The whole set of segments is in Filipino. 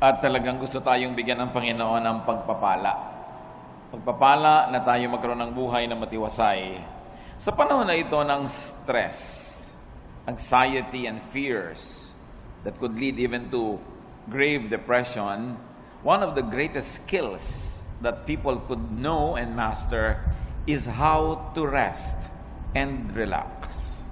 At talagang gusto tayong bigyan ng Panginoon ng pagpapala. Pagpapala na tayo magkaroon ng buhay na matiwasay. Sa panahon na ito ng stress, anxiety, and fears that could lead even to grave depression, one of the greatest skills that people could know and master is how to rest and relax.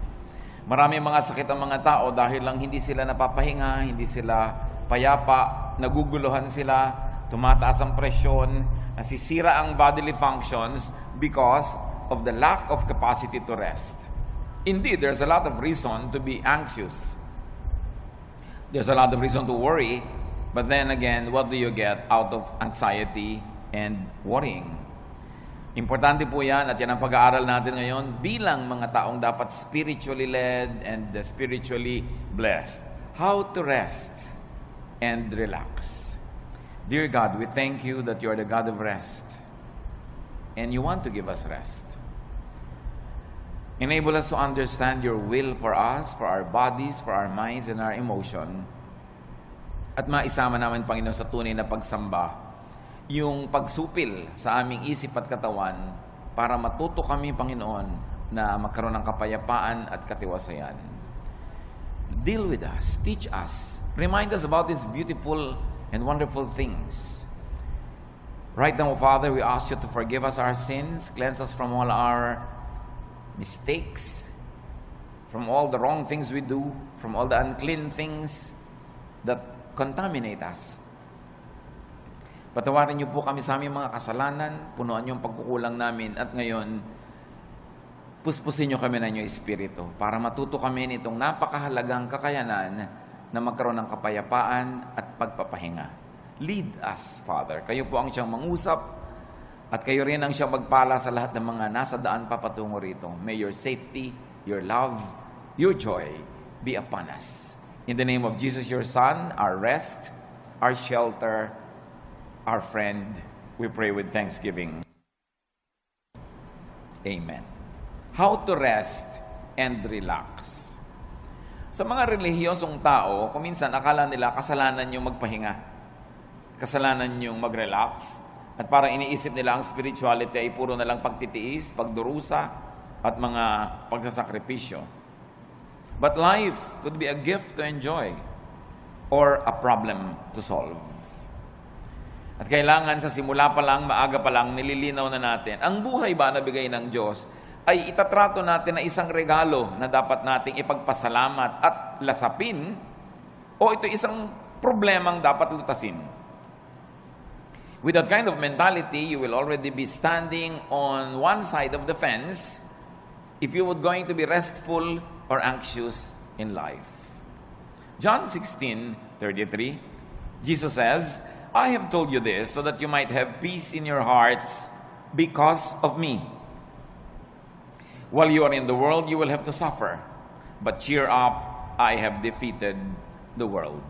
Marami mga sakit ang mga tao dahil lang hindi sila napapahinga, hindi sila payapa, naguguluhan sila, tumataas ang presyon, nasisira ang bodily functions because of the lack of capacity to rest. Indeed, there's a lot of reason to be anxious. There's a lot of reason to worry, but then again, what do you get out of anxiety and worrying? Importante po yan at yan ang pag-aaral natin ngayon bilang mga taong dapat spiritually led and spiritually blessed. How to rest and relax. Dear God, we thank you that you are the God of rest and you want to give us rest. Enable us to understand your will for us, for our bodies, for our minds, and our emotion. At maisama namin, Panginoon, sa tunay na pagsamba yung pagsupil sa aming isip at katawan para matuto kami, Panginoon, na magkaroon ng kapayapaan at katiwasayan. Deal with us, teach us, remind us about these beautiful and wonderful things. Right now, Father, we ask you to forgive us our sins, cleanse us from all our mistakes, from all the wrong things we do, from all the unclean things that contaminate us. Patawarin niyo po kami sa aming mga kasalanan, punuan niyo ang pagkukulang namin, at ngayon, puspusin niyo kami na inyong Espiritu para matuto kami nitong napakahalagang kakayanan na magkaroon ng kapayapaan at pagpapahinga. Lead us, Father. Kayo po ang siyang mangusap at kayo rin ang siyang magpala sa lahat ng mga nasa daan papatungo rito. May your safety, your love, your joy be upon us. In the name of Jesus, your Son, our rest, our shelter, our friend, we pray with thanksgiving. Amen. How to rest and relax. Sa mga relihiyosong tao, kuminsan akala nila kasalanan yung magpahinga. Kasalanan yung mag-relax. At parang iniisip nila ang spirituality ay puro na lang pagtitiis, pagdurusa, at mga pagsasakripisyo. But life could be a gift to enjoy or a problem to solve. At kailangan sa simula pa lang, maaga pa lang, nililinaw na natin. Ang buhay ba na bigay ng Diyos ay itatrato natin na isang regalo na dapat nating ipagpasalamat at lasapin, o ito isang problemang dapat lutasin. With that kind of mentality, you will already be standing on one side of the fence if you were going to be restful or anxious in life. John 16:33, Jesus says, I have told you this so that you might have peace in your hearts because of me. While you are in the world, you will have to suffer. But cheer up, I have defeated the world.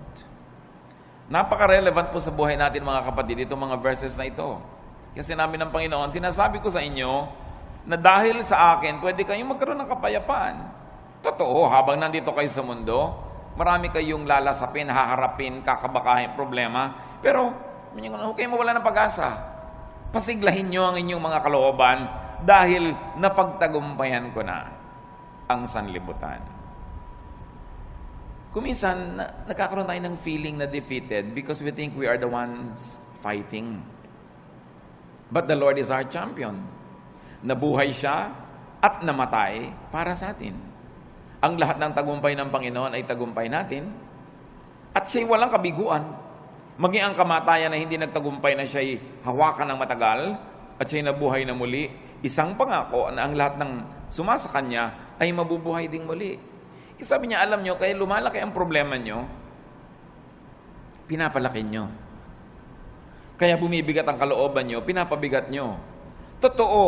Napaka-relevant po sa buhay natin, mga kapatid, itong mga verses na ito. Kasi namin ng Panginoon, sinasabi ko sa inyo na dahil sa akin, pwede kayong magkaroon ng kapayapaan. Totoo, habang nandito kayo sa mundo, marami kayong lalasapin, haharapin, kakabakahin, problema. Pero, huwag kayong mawala ng pag-asa. Pasiglahin nyo ang inyong mga kalooban dahil napagtagumpayan ko na ang sanlibutan. Kuminsan, nagkakaroon tayo ng feeling na defeated because we think we are the ones fighting. But the Lord is our champion. Nabuhay siya at namatay para sa atin. Ang lahat ng tagumpay ng Panginoon ay tagumpay natin. At siya'y walang kabiguan. Maging ang kamatayan na hindi nagtagumpay na siya'y hawakan ng matagal at siya'y nabuhay na muli, isang pangako na ang lahat ng sumasa kanya ay mabubuhay ding muli. Kasi sabi niya, alam nyo, kaya lumalaki ang problema nyo, pinapalaki nyo. Kaya bumibigat ang kalooban nyo, pinapabigat nyo. Totoo,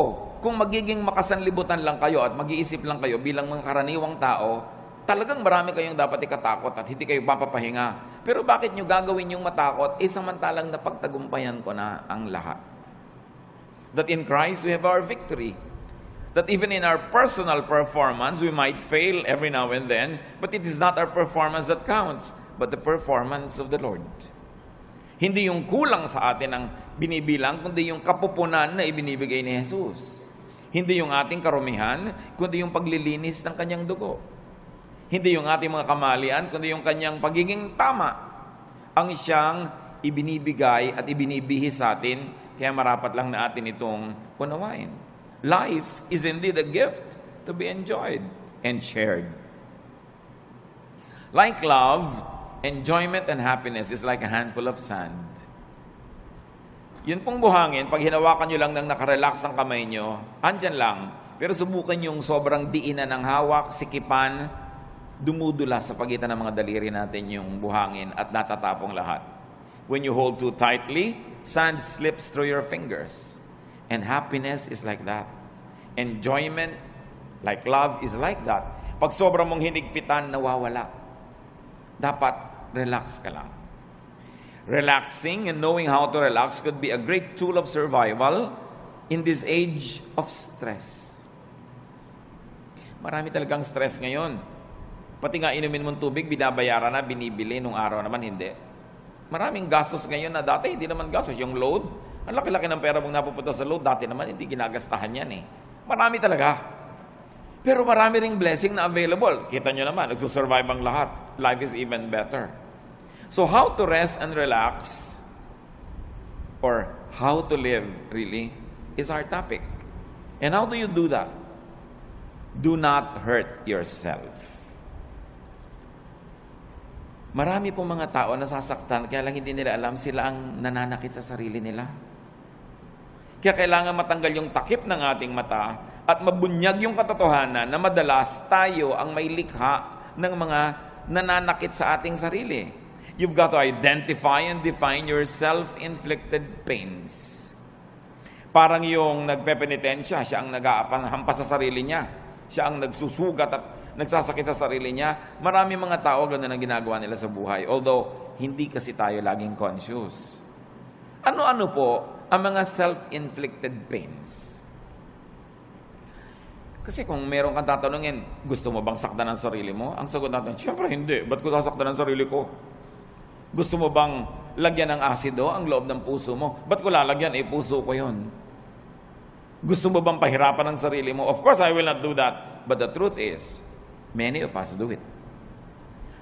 kung magiging makasanlibutan lang kayo at mag-iisip lang kayo bilang mga karaniwang tao, talagang marami kayong dapat ikatakot at hindi kayo papapahinga. Pero bakit nyo gagawin yung matakot? Samantalang napagtagumpayan ko na ang lahat. That in Christ we have our victory. That even in our personal performance, we might fail every now and then, but it is not our performance that counts, but the performance of the Lord. Hindi yung kulang sa atin ang binibilang, kundi yung kapupunan na ibinibigay ni Jesus. Hindi yung ating karumihan, kundi yung paglilinis ng kanyang dugo. Hindi yung ating mga kamalian, kundi yung kanyang pagiging tama. Ang siyang ibinibigay at ibinibihis sa atin, kaya marapat lang na atin itong unawain. Life is indeed a gift to be enjoyed and shared. Like love, enjoyment and happiness is like a handful of sand. Yun pong buhangin, pag hinawakan nyo lang ng nakarelax ang kamay nyo, andyan lang. Pero subukan yung sobrang diinan ng hawak, sikipan, dumudula sa pagitan ng mga daliri natin yung buhangin at natatapong lahat. When you hold too tightly, sand slips through your fingers. And happiness is like that. Enjoyment, like love, is like that. Pag sobrang mong hinigpitan, nawawala. Dapat relax ka lang. Relaxing and knowing how to relax could be a great tool of survival in this age of stress. Marami talagang stress ngayon. Pati nga inumin mong tubig, binabayaran na, binibili, nung araw naman hindi. Maraming gastos ngayon na dati hindi naman gastos. Yung load, ang laki-laki ng pera mong napupunta sa load, dati naman hindi ginagastahan yan eh. Marami talaga. Pero marami ring blessing na available. Kita nyo naman, nagsusurvive ang lahat. Life is even better. So how to rest and relax, or how to live really, is our topic. And how do you do that? Do not hurt yourself. Marami pong mga tao nasasaktan, kaya lang hindi nila alam sila ang nananakit sa sarili nila. Kaya kailangan matanggal yung takip ng ating mata at mabunyag yung katotohanan na madalas tayo ang may likha ng mga nananakit sa ating sarili. You've got to identify and define your self-inflicted pains. Parang yung nagpepenitensya, siya ang nag-aapanghampas sa sarili niya. Siya ang nagsusugat at nagsasakit sa sarili niya. Marami mga tao ganun ang ginagawa nila sa buhay. Although, hindi kasi tayo laging conscious. Ano-ano po ang mga self-inflicted pains? Kasi kung meron kang tatanungin, gusto mo bang saktan ang sarili mo? Ang sagot natin, siyempre hindi. Ba't ko sasaktan ang sarili ko? Gusto mo bang lagyan ng asido ang loob ng puso mo? Ba't ko lalagyan? Puso ko yun. Gusto mo bang pahirapan ang sarili mo? Of course, I will not do that. But the truth is, many of us do it.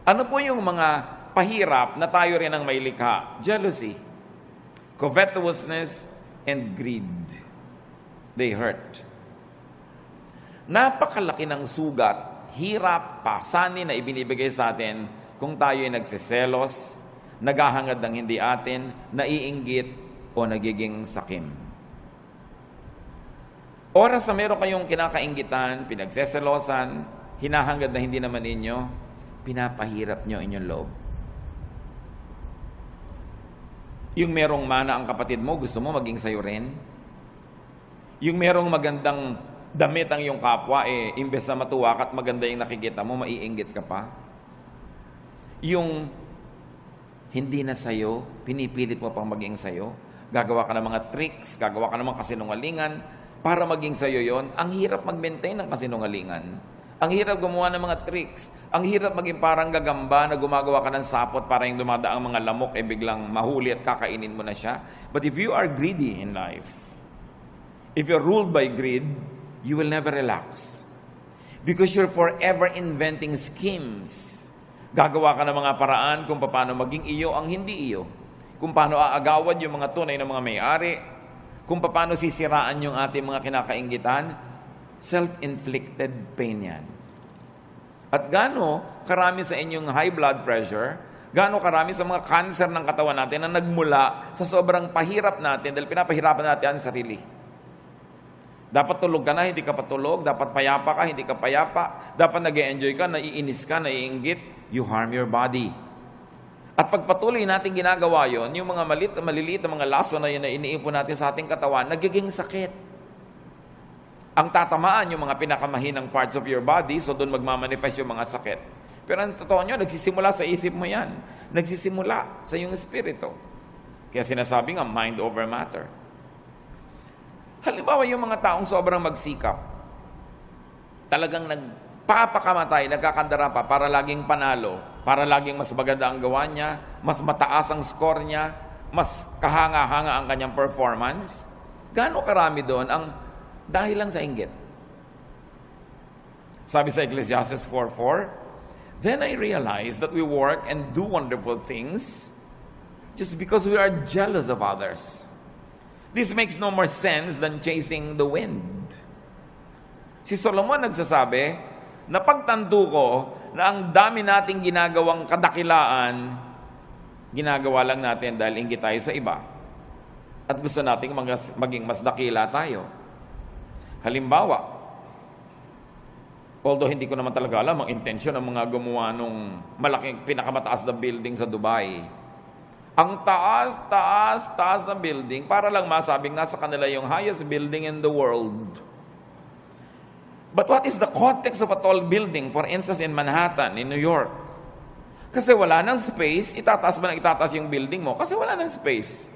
Ano po yung mga pahirap na tayo rin ang may likha? Jealousy, covetousness, and greed. They hurt. Napakalaki ng sugat, hirap, pasanin na ibinibigay sa atin kung tayo ay nagsiselos, naghahangad ng hindi atin, naiinggit, o nagiging sakim. Oras na meron kayong kinakainggitan, pinagseselosan, hinahangad na hindi naman inyo, pinapahirap nyo inyong loob. Yung merong mana ang kapatid mo, gusto mo maging sayo rin? Yung merong magandang damit ang iyong kapwa, imbes na matuwa ka at maganda yung nakikita mo, maiinggit ka pa? Yung hindi na sayo, pinipilit mo pang maging sayo, gagawa ka ng mga tricks, gagawa ka ng mga kasinungalingan, para maging sayo yon. Ang hirap mag-maintain ng kasinungalingan. Ang hirap gumawa ng mga tricks. Ang hirap maging parang gagamba na gumagawa ka ng sapot para yung dumadaang mga lamok biglang mahuli at kakainin mo na siya. But if you are greedy in life, if you're ruled by greed, you will never relax. Because you're forever inventing schemes. Gagawa ka ng mga paraan kung paano maging iyo ang hindi iyo. Kung paano aagawad yung mga tunay na mga may-ari. Kung paano sisiraan yung ating mga kinakainggitan. Self-inflicted pain yan. At gaano karami sa inyong high blood pressure, gaano karami sa mga cancer ng katawan natin na nagmula sa sobrang pahirap natin dahil pinapahirapan natin ang sarili. Dapat tulog ka na, hindi ka patulog. Dapat payapa ka, hindi ka payapa. Dapat nag-e-enjoy ka, naiinis ka, naiinggit. You harm your body. At pagpatuloy natin ginagawa yon, yung mga maliliit na mga laso na yun na iniipon natin sa ating katawan, nagiging sakit. Ang tatamaan yung mga pinakamahinang parts of your body, so doon magmamanifest yung mga sakit. Pero ang totoo nyo, nagsisimula sa isip mo yan. Nagsisimula sa iyong espiritu. Kaya sinasabi nga, mind over matter. Halimbawa yung mga taong sobrang magsikap, talagang nagpapakamatay, nagkakandara pa para laging panalo, para laging mas maganda ang gawa niya, mas mataas ang score niya, mas kahanga-hanga ang kanyang performance, gaano karami doon ang dahil lang sa inggit. Sabi sa Ecclesiastes 4:4, "Then I realized that we work and do wonderful things just because we are jealous of others. This makes no more sense than chasing the wind." Si Solomon nagsasabi, napagtanto ko na ang dami nating ginagawang kadakilaan, ginagawa lang natin dahil inggit tayo sa iba. At gusto nating maging mas dakila tayo. Halimbawa, although hindi ko naman talaga alam ang intensyon ng mga gumawa nung malaking pinakamataas na building sa Dubai. Ang taas na building para lang masabing nasa kanila yung highest building in the world. But what is the context of a tall building, for instance in Manhattan, in New York? Kasi wala nang space, itataas ba ng itataas yung building mo? Kasi wala nang space.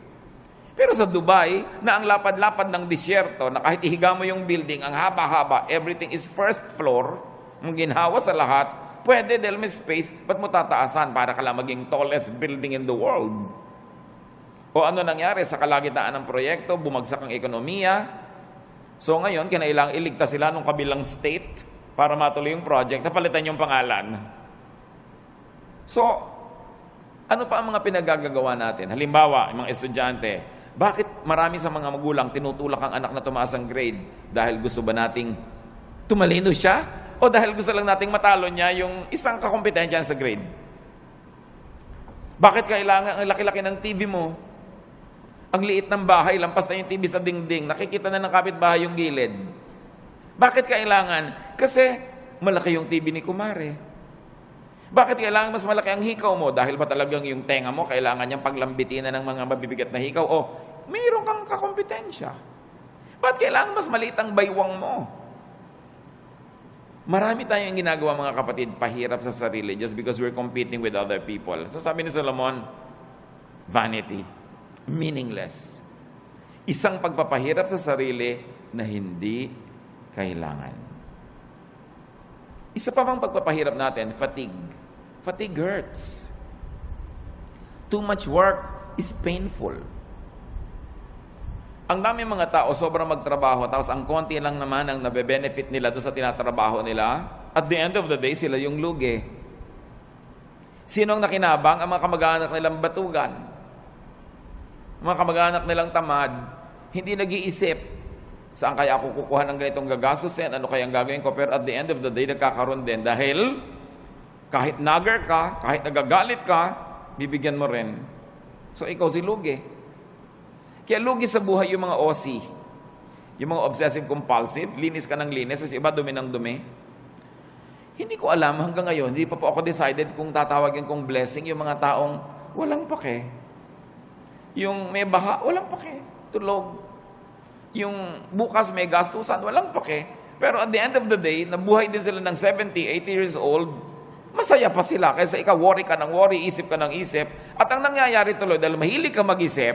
Pero sa Dubai, na ang lapad-lapad ng disyerto, na kahit ihiga mo yung building, ang haba-haba, everything is first floor, ang ginhawa sa lahat, pwede dahil may space, ba't mo tataasan para ka lang maging tallest building in the world? O ano nangyari sa kalagitnaan ng proyekto, bumagsak ang ekonomiya. So ngayon, kinailangang iligtas sila nung kabilang state para matuloy yung project, napalitan yung pangalan. So, ano pa ang mga pinagagagawa natin? Halimbawa, yung mga estudyante, bakit marami sa mga magulang tinutulak ang anak na tumaas ang grade? Dahil gusto ba nating tumalino siya? O dahil gusto lang nating matalo niya yung isang kakompetensya sa grade? Bakit kailangan ang laki-laki ng TV mo? Ang liit ng bahay, lampas na yung TV sa dingding, nakikita na ng kapitbahay yung gilid. Bakit kailangan? Kasi malaki yung TV ni Kumare. Bakit kailangan mas malaki ang hikaw mo? Dahil ba talagang yung tenga mo, kailangan niyang paglambitin na ng mga mabibigat na hikaw? O mayroon kang kakompetensya. Bakit kailangan mas maliit ang baywang mo? Marami tayong ginagawa mga kapatid, pahirap sa sarili just because we're competing with other people. So sabi ni Solomon, vanity, meaningless. Isang pagpapahirap sa sarili na hindi kailangan. Isa pa bang pagpapahirap natin, fatigue. Fatigue hurts. Too much work is painful. Ang dami mga tao sobrang magtrabaho, tapos ang konti lang naman ang nabe-benefit nila doon sa tinatrabaho nila. At the end of the day, sila yung lugi. Sino ang nakinabang? Ang mga kamag-anak nilang batugan. Mga kamag-anak nilang tamad, hindi nag-iisip, saan kaya ako kukuha ng ganitong gagastusin, ano kaya ang gagawin ko, pero at the end of the day, nagkakaroon din dahil kahit nagger ka, kahit nagagalit ka, bibigyan mo rin. So ikaw si lugi. Kaya lugi sa buhay yung mga OC, yung mga obsessive compulsive, linis ka ng linis, kasi iba dumi ng dumi. Hindi ko alam hanggang ngayon, hindi pa po ako decided kung tatawagin kong blessing yung mga taong walang pake. Yung may baha, walang pake. Tulog. Yung bukas may gastusan, walang pake. Pero at the end of the day, nabuhay din sila ng 70, 80 years old, masaya pa sila. Kaysa ikaw, worry ka ng worry, isip ka ng isip. At ang nangyayari tuloy, dahil mahilig ka mag-isip,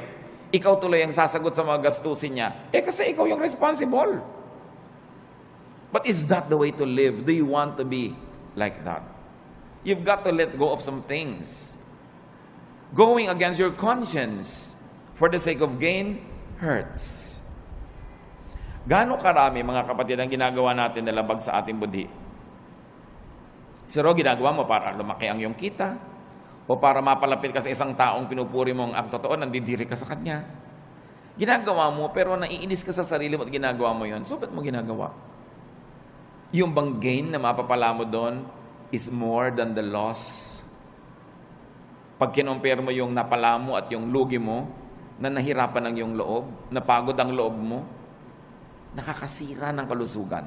ikaw tuloy ang sasagot sa mga gastusin niya. Kasi ikaw yung responsible. But is that the way to live? Do you want to be like that? You've got to let go of some things. Going against your conscience for the sake of gain hurts. Gaano karami, mga kapatid, ang ginagawa natin na labag sa ating budhi? Siro, ginagawa mo para lumaki ang iyong kita? O para mapalapit ka sa isang taong pinupuri mong ang totoo, nandidiri ka sa kanya? Ginagawa mo, pero naiinis ka sa sarili mo at ginagawa mo yon. So, ba't mo ginagawa? Yung bang gain na mapapala mo doon is more than the loss. Pag kinumpare mo yung napala mo at yung lugi mo, na nahirapan ang iyong loob, napagod ang loob mo, nakakasira ng kalusugan.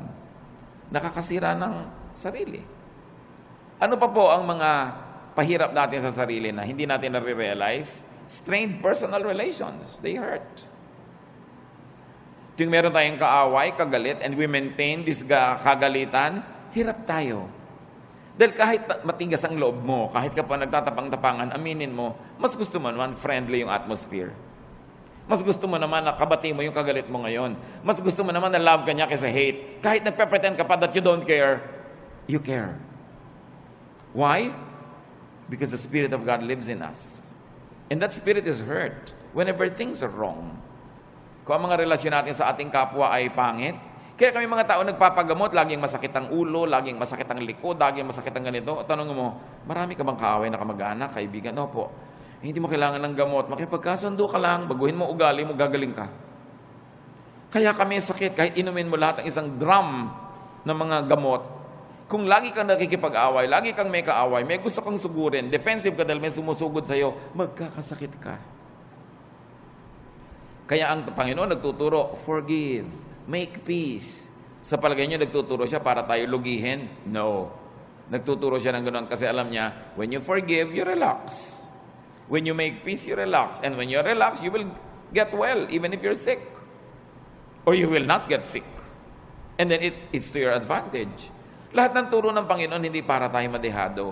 Nakakasira ng sarili. Ano pa po ang mga pahirap natin sa sarili na hindi natin nare-realize? Strained personal relations. They hurt. Tuwing meron tayong kaaway, kagalit, and we maintain this kagalitan, hirap tayo. Dahil kahit matigas ang loob mo, kahit ka pa nagtatapang-tapangan, aminin mo, mas gusto mo naman friendly yung atmosphere. Mas gusto mo naman na kabati mo yung kagalit mo ngayon. Mas gusto mo naman na love ka niya kaysa hate. Kahit nagpe-pretend ka pa that you don't care, you care. Why? Because the Spirit of God lives in us. And that spirit is hurt whenever things are wrong. Kung ang mga relasyon natin sa ating kapwa ay pangit, kaya kami mga tao nagpapagamot, laging masakit ang ulo, laging masakit ang likod, laging masakit ang ganito. Tanong mo, marami ka bang kaaway na kamag-anak, kaibigan? Opo. Hindi mo kailangan ng gamot. Makipagkasundo ka lang, baguhin mo ugali mo, gagaling ka. Kaya kami sakit, kahit inumin mo lahat ng isang drum ng mga gamot, kung lagi kang nakikipag-away, lagi kang may kaaway, may gusto kang sugurin, defensive ka dahil may sumusugod sa'yo, magkakasakit ka. Kaya ang Panginoon nagtuturo, forgive, make peace. Sa palagay niyo, nagtuturo siya para tayo lugihin? No. Nagtuturo siya ng ganoon kasi alam niya, when you forgive, you relax. When you make peace, you relax. And when you relax, you will get well, even if you're sick. Or you will not get sick. And then it's to your advantage. Lahat ng turo ng Panginoon, hindi para tayo madehado.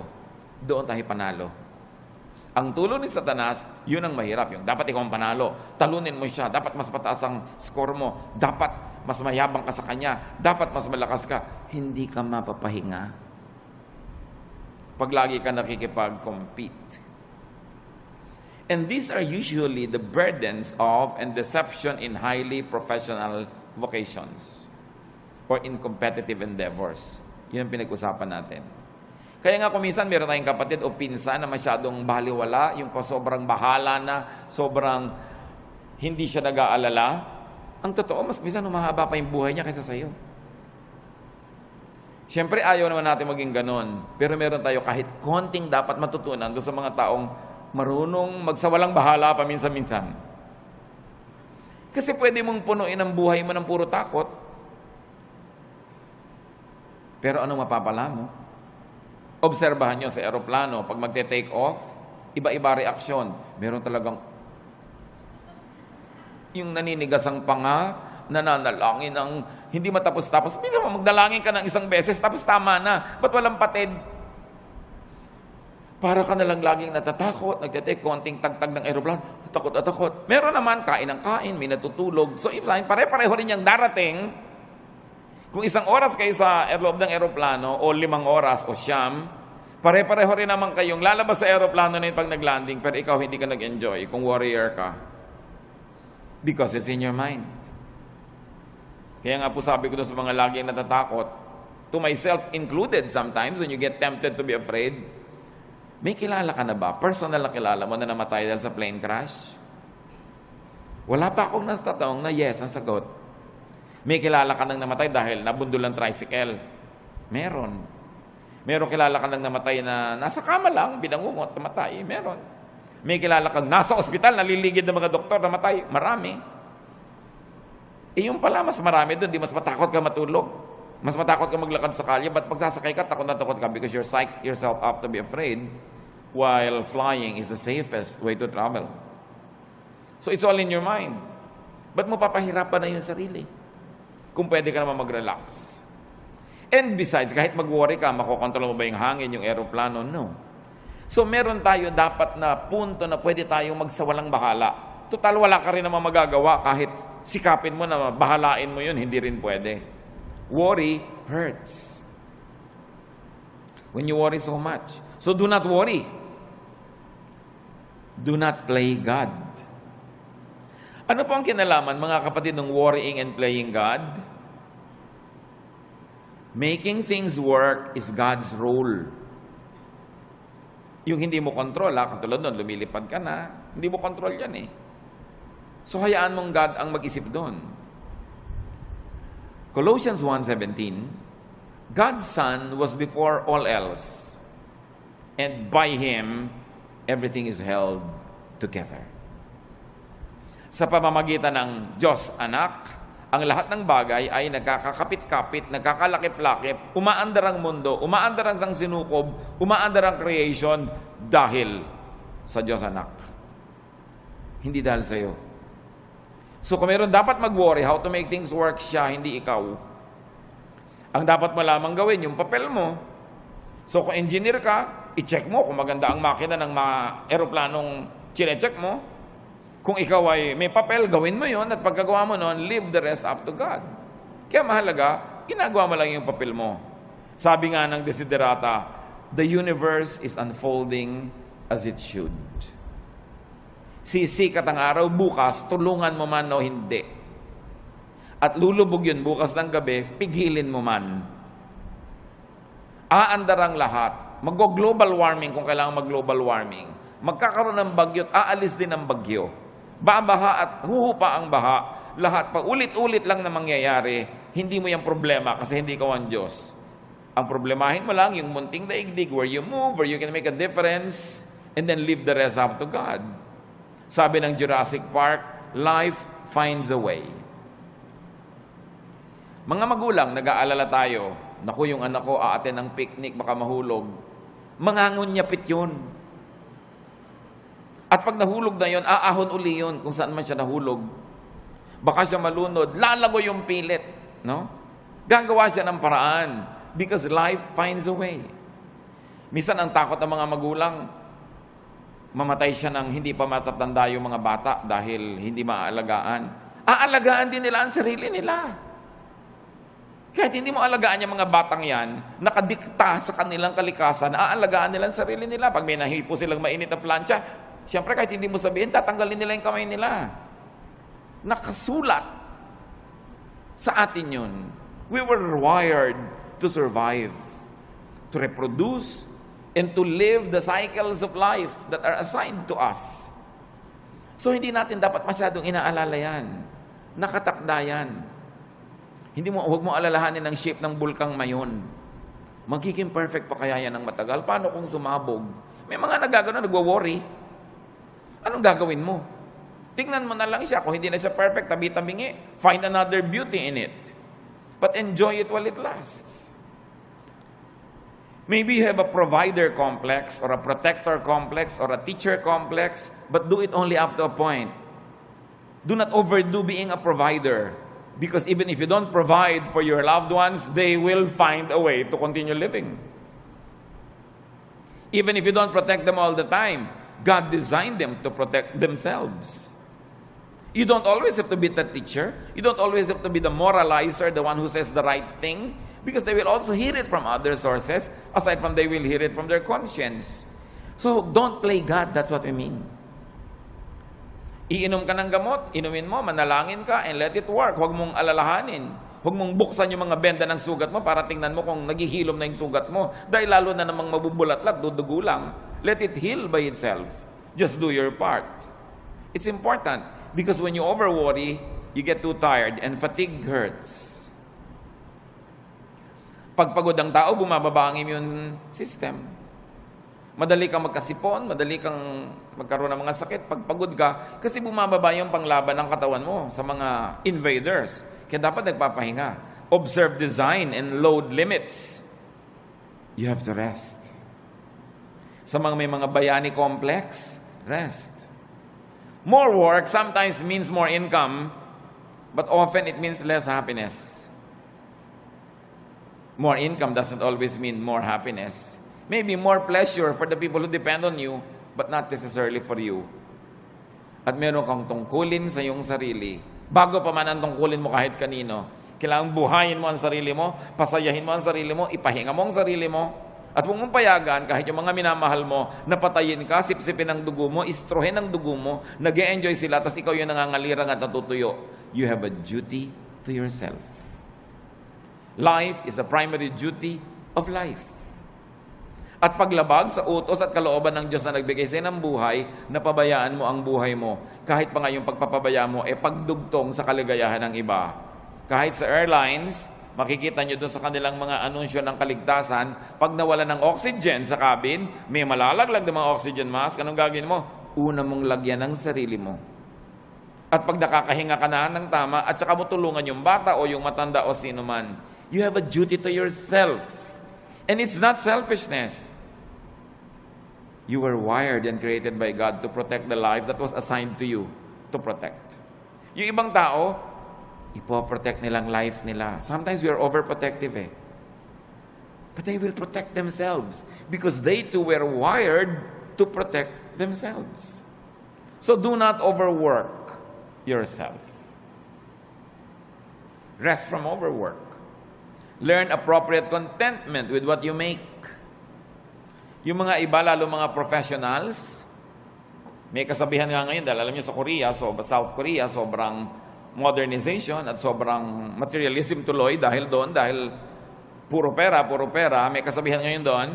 Doon tayo panalo. Ang tulo ni Satanas, yun ang mahirap. Yung dapat ikaw ang panalo. Talunin mo siya. Dapat mas pataas ang score mo. Dapat mas mayabang ka sa kanya. Dapat mas malakas ka. Hindi ka mapapahinga. Pag lagi ka nakikipag-compete. And these are usually the burdens of and deception in highly professional vocations or in competitive endeavors. Yun ang pinag-usapan natin. Kaya nga kung minsan meron tayong kapatid o pinsan na masyadong baliwala, yung sobrang bahala na, sobrang hindi siya nag-aalala, ang totoo, mas minsan humahaba pa yung buhay niya kaysa sa'yo. Siyempre, ayaw naman natin maging ganon. Pero meron tayo kahit konting dapat matutunan doon sa mga taong marunong magsawalang bahala paminsan-minsan. Kasi pwede mong punuin ang buhay mo ng puro takot. Pero anong mapapala mo? Obserbahan nyo sa aeroplano, pag magte-take off, iba-iba reaksyon. Meron talagang yung naninigas ang panga, nananalangin ng hindi matapos-tapos. Minsan magdalangin ka ng isang beses, tapos tama na. Ba't walang patid? Para ka nalang laging natatakot, nagte-take konting tagtag ng aeroplano, takot at takot. Meron naman, kain ng kain, may natutulog. So, if pare-pareho rin yung darating. Kung 1 oras kayo sa loob ng aeroplano, o 5 oras, o siyam, pare-pareho rin naman kayong lalabas sa aeroplano na yun pag nag-landing, pero ikaw hindi ka nag-enjoy kung warrior ka. Because it's in your mind. Kaya nga po sabi ko doon sa mga laging natatakot, to myself included sometimes, when you get tempted to be afraid, may kilala ka na ba? Personal na kilala mo na namatay dahil sa plane crash? Wala pa akong natatawang na yes ang sagot. May kilala ka nang namatay dahil nabundol ng tricycle? Meron. Meron kilala ka nang namatay na nasa kama lang, binangungot, namatay? Meron. May kilala kang nasa ospital, naliligid ng mga doktor, namatay? Marami. Yung pala, mas marami doon, di mas matakot ka matulog. Mas matakot ka maglakad sa kalye, but pagsasakay ka, takot na takot ka because you're psych yourself up to be afraid while flying is the safest way to travel. So it's all in your mind. Ba't mo papahirapan na yung sarili? Kung pwede ka naman mag-relax. And besides, kahit mag-worry ka, makokontrol mo ba yung hangin, yung aeroplano? No. So meron tayo dapat na punto na pwede tayong magsawalang bahala. Total, wala ka rin naman magagawa kahit sikapin mo na bahalain mo yun, hindi rin pwede. Worry hurts. When you worry so much. So do not worry. Do not play God. Ano po ang kinalaman, mga kapatid, ng worrying and playing God? Making things work is God's role. Yung hindi mo control, katulad nun, lumilipad ka na, hindi mo control yan eh. So hayaan mong God ang mag-isip doon. Colossians 1:17, God's Son was before all else, and by Him, everything is held together. Sa pamamagitan ng Diyos Anak, ang lahat ng bagay ay nagkakakapit-kapit, nagkakalakip-lakip, umaandar ang mundo, umaandar ang sinukob, umaandar ang creation dahil sa Diyos Anak. Hindi dahil sa iyo. So kung meron dapat mag-worry how to make things work, siya, hindi ikaw. Ang dapat mo lamang gawin, yung papel mo. So kung engineer ka, i-check mo kung maganda ang makina ng mga aeroplanong chine-check mo. Kung ikaw ay may papel, gawin mo yon at pagkagawa mo noon, leave the rest up to God. Kaya mahalaga, ginagawa mo lang yung papel mo. Sabi nga ng Desiderata, the universe is unfolding as it should. Sisikat ang araw, bukas, tulungan mo man o hindi. At lulubog yun bukas ng gabi, pigilin mo man. Aandar ang lahat. Mag-global warming kung kailangan mag-global warming. Magkakaroon ng bagyo at aalis din ang bagyo. Babaha at huhupa ang baha. Lahat pa ulit-ulit lang na mangyayari. Hindi mo yung problema kasi hindi ka ang Diyos. Ang problemahin mo lang yung munting daigdig where you move, where you can make a difference, and then leave the rest up to God. Sabi ng Jurassic Park, life finds a way. Mga magulang, nag-aalala tayo, naku, yung anak ko aaten ng picnic, baka mahulog. Mangangunyapit yun. At pag nahulog na yun, aahon uli yun kung saan man siya nahulog. Baka siya malunod, lalago yung pilit. No? Gagawa siya ng paraan because life finds a way. Minsan ang takot ng mga magulang, mamatay siya ng hindi pa matatanda yung mga bata dahil hindi maaalagaan. Aalagaan din nila ang sarili nila. Kahit hindi mo alagaan yung mga batang yan, nakadikta sa kanilang kalikasan, aalagaan nila ang sarili nila. Pag may nahipo silang mainit na plancha, siyempre kahit hindi mo sabihin, tatanggalin nila yung kamay nila. Nakasulat sa atin yun. We were wired to survive, to reproduce, and to live the cycles of life that are assigned to us. So hindi natin dapat masyadong inaalala yan. Nakatakda yan. Huwag mo alalahanin ang shape ng bulkang mayon. Magiging perfect pa kaya yan ng matagal? Paano kung sumabog? May mga nagagano, nagwo-worry. Anong gagawin mo? Tingnan mo na lang siya. Kung hindi na siya perfect, tabi-tabingi. Find another beauty in it. But enjoy it while it lasts. Maybe you have a provider complex or a protector complex or a teacher complex, but do it only up to a point. Do not overdo being a provider. Because even if you don't provide for your loved ones, they will find a way to continue living. Even if you don't protect them all the time, God designed them to protect themselves. You don't always have to be the teacher. You don't always have to be the moralizer, the one who says the right thing, because they will also hear it from other sources, aside from they will hear it from their conscience. So don't play God, that's what we mean. Iinom ka ng gamot, inumin mo, manalangin ka, and let it work. Huwag mong alalahanin. Huwag mong buksan yung mga benda ng sugat mo para tingnan mo kung naghihilom na yung sugat mo. Dahil lalo na namang mabubulat-lat, dudugo lang. Let it heal by itself. Just do your part. It's important because when you over-worry, you get too tired and fatigue hurts. Pag pagod ang tao, bumababa ang immune system. Madali kang magkasipon, madali kang magkaroon ng mga sakit pag pagod ka kasi bumababa yung panglaban ng katawan mo sa mga invaders. Kaya dapat nagpapahinga. Observe design and load limits. You have to rest. Sa mga may mga bayani complex, rest. More work sometimes means more income, but often it means less happiness. More income doesn't always mean more happiness. Maybe more pleasure for the people who depend on you, but not necessarily for you. At meron kang tungkulin sa iyong sarili. Bago pa man ang tungkulin mo kahit kanino, kailangang buhayin mo ang sarili mo, pasayahin mo ang sarili mo, ipahinga mo ang sarili mo, at huwag mong payagan kahit yung mga minamahal mo, napatayin ka, sipsipin ang dugo mo, istrohin ang dugo mo, nag-e-enjoy sila, tapos ikaw yung nangangalirang at natutuyo. You have a duty to yourself. Life is a primary duty of life. At paglabag sa utos at kalooban ng Diyos na nagbigay sa ng buhay, napabayaan mo ang buhay mo. Kahit pa nga yung pagpapabaya mo, pagdugtong sa kaligayahan ng iba. Kahit sa airlines, makikita nyo doon sa kanilang mga anunsyo ng kaligtasan, pag nawala ng oxygen sa cabin, may malalaglag ng mga oxygen mask, anong gagawin mo? Una mong lagyan ng sarili mo. At pag nakakahinga ka na ng tama, at saka mo tulungan yung bata o yung matanda o sino man, you have a duty to yourself. And it's not selfishness. You were wired and created by God to protect the life that was assigned to you to protect. Yung ibang tao, ipoprotect nilang life nila. Sometimes we are overprotective But they will protect themselves because they too were wired to protect themselves. So do not overwork yourself. Rest from overwork. Learn appropriate contentment with what you make. Yung mga iba, lalo mga professionals, May kasabihan nga ngayon, dahil alam niyo sa Korea, South Korea, sobrang modernization at sobrang materialism tuloy dahil puro pera. May kasabihan ngayon doon,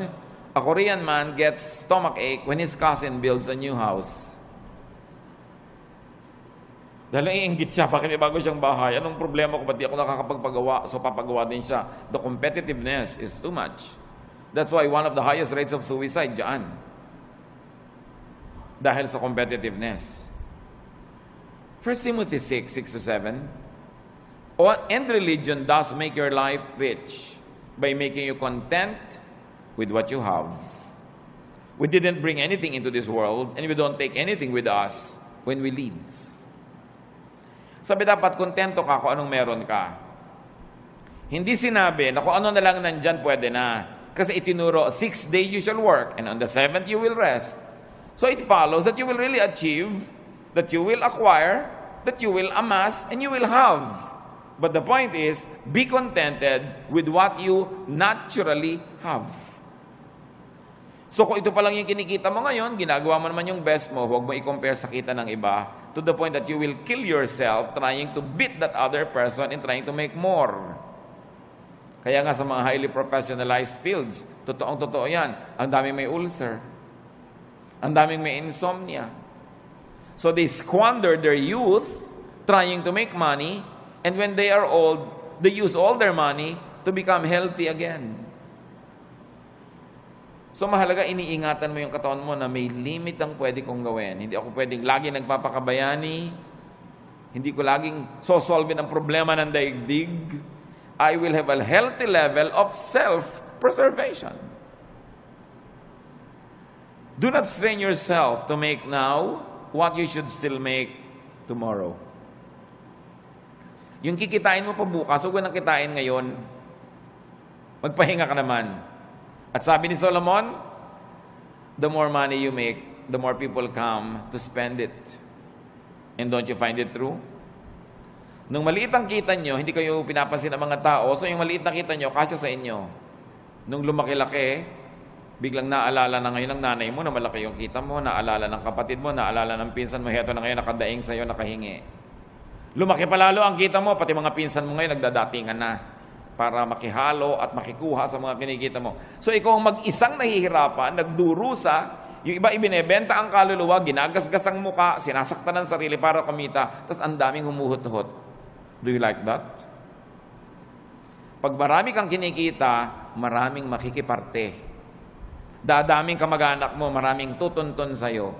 a Korean man gets stomachache when his cousin builds a new house. Dahil iinggit siya, bakit may bago siyang bahay? Anong problema ko? Ba't di ako nakakapagpagawa? So papagawa din siya. The competitiveness is too much. That's why one of the highest rates of suicide dyan. Dahil sa competitiveness. 1 Timothy 6:6-7, and religion does make your life rich by making you content with what you have. We didn't bring anything into this world and we don't take anything with us when we leave. Sabi dapat kontento ka kung anong meron ka. Hindi sinabi na kung ano na lang nandyan pwede na. Kasi itinuro, 6 days you shall work and on the 7th you will rest. So it follows that you will really achieve, that you will acquire, that you will amass, and you will have. But the point is, be contented with what you naturally have. So kung ito pa lang yung kinikita mo ngayon, ginagawa mo naman yung best mo, huwag mo i-compare sa kita ng iba to the point that you will kill yourself trying to beat that other person and trying to make more. Kaya nga sa mga highly professionalized fields, totoo yan, ang daming may ulcer, ang daming may insomnia. So they squander their youth trying to make money, and when they are old, they use all their money to become healthy again. So mahalaga, iniingatan mo yung katawan mo na may limit ang pwede kong gawin. Hindi ako pwedeng lagi nagpapakabayani. Hindi ko laging sosolvin ang problema ng daigdig. I will have a healthy level of self-preservation. Do not strain yourself to make now what you should still make tomorrow. Yung kikitain mo pa bukas, huwag nang kitain ngayon. Magpahinga ka naman. At sabi ni Solomon, the more money you make, the more people come to spend it. And don't you find it true? Nung maliit ang kita nyo, hindi kayo pinapansin ng mga tao, so yung maliit na kita nyo, kasya sa inyo. Nung lumaki-laki, biglang naalala na ngayon ng nanay mo na malaki yung kita mo, naalala ng kapatid mo, naalala ng pinsan mo, heto na ngayon nakadaing sa'yo, nakahingi. Lumaki pa lalo ang kita mo, pati mga pinsan mo ngayon nagdadatingan na para makihalo at makikuha sa mga kinikita mo. So ikaw ang mag-isang nahihirapan, nagdurusa, yung iba ibinebenta ang kaluluwa, ginagasgas ang muka, sinasaktan ng sarili para kumita, tapos ang daming humuhot-hot. Do you like that? Pag marami kang kinikita, maraming makikiparte. Dadaming kamag-anak mo, maraming tutuntun sa'yo.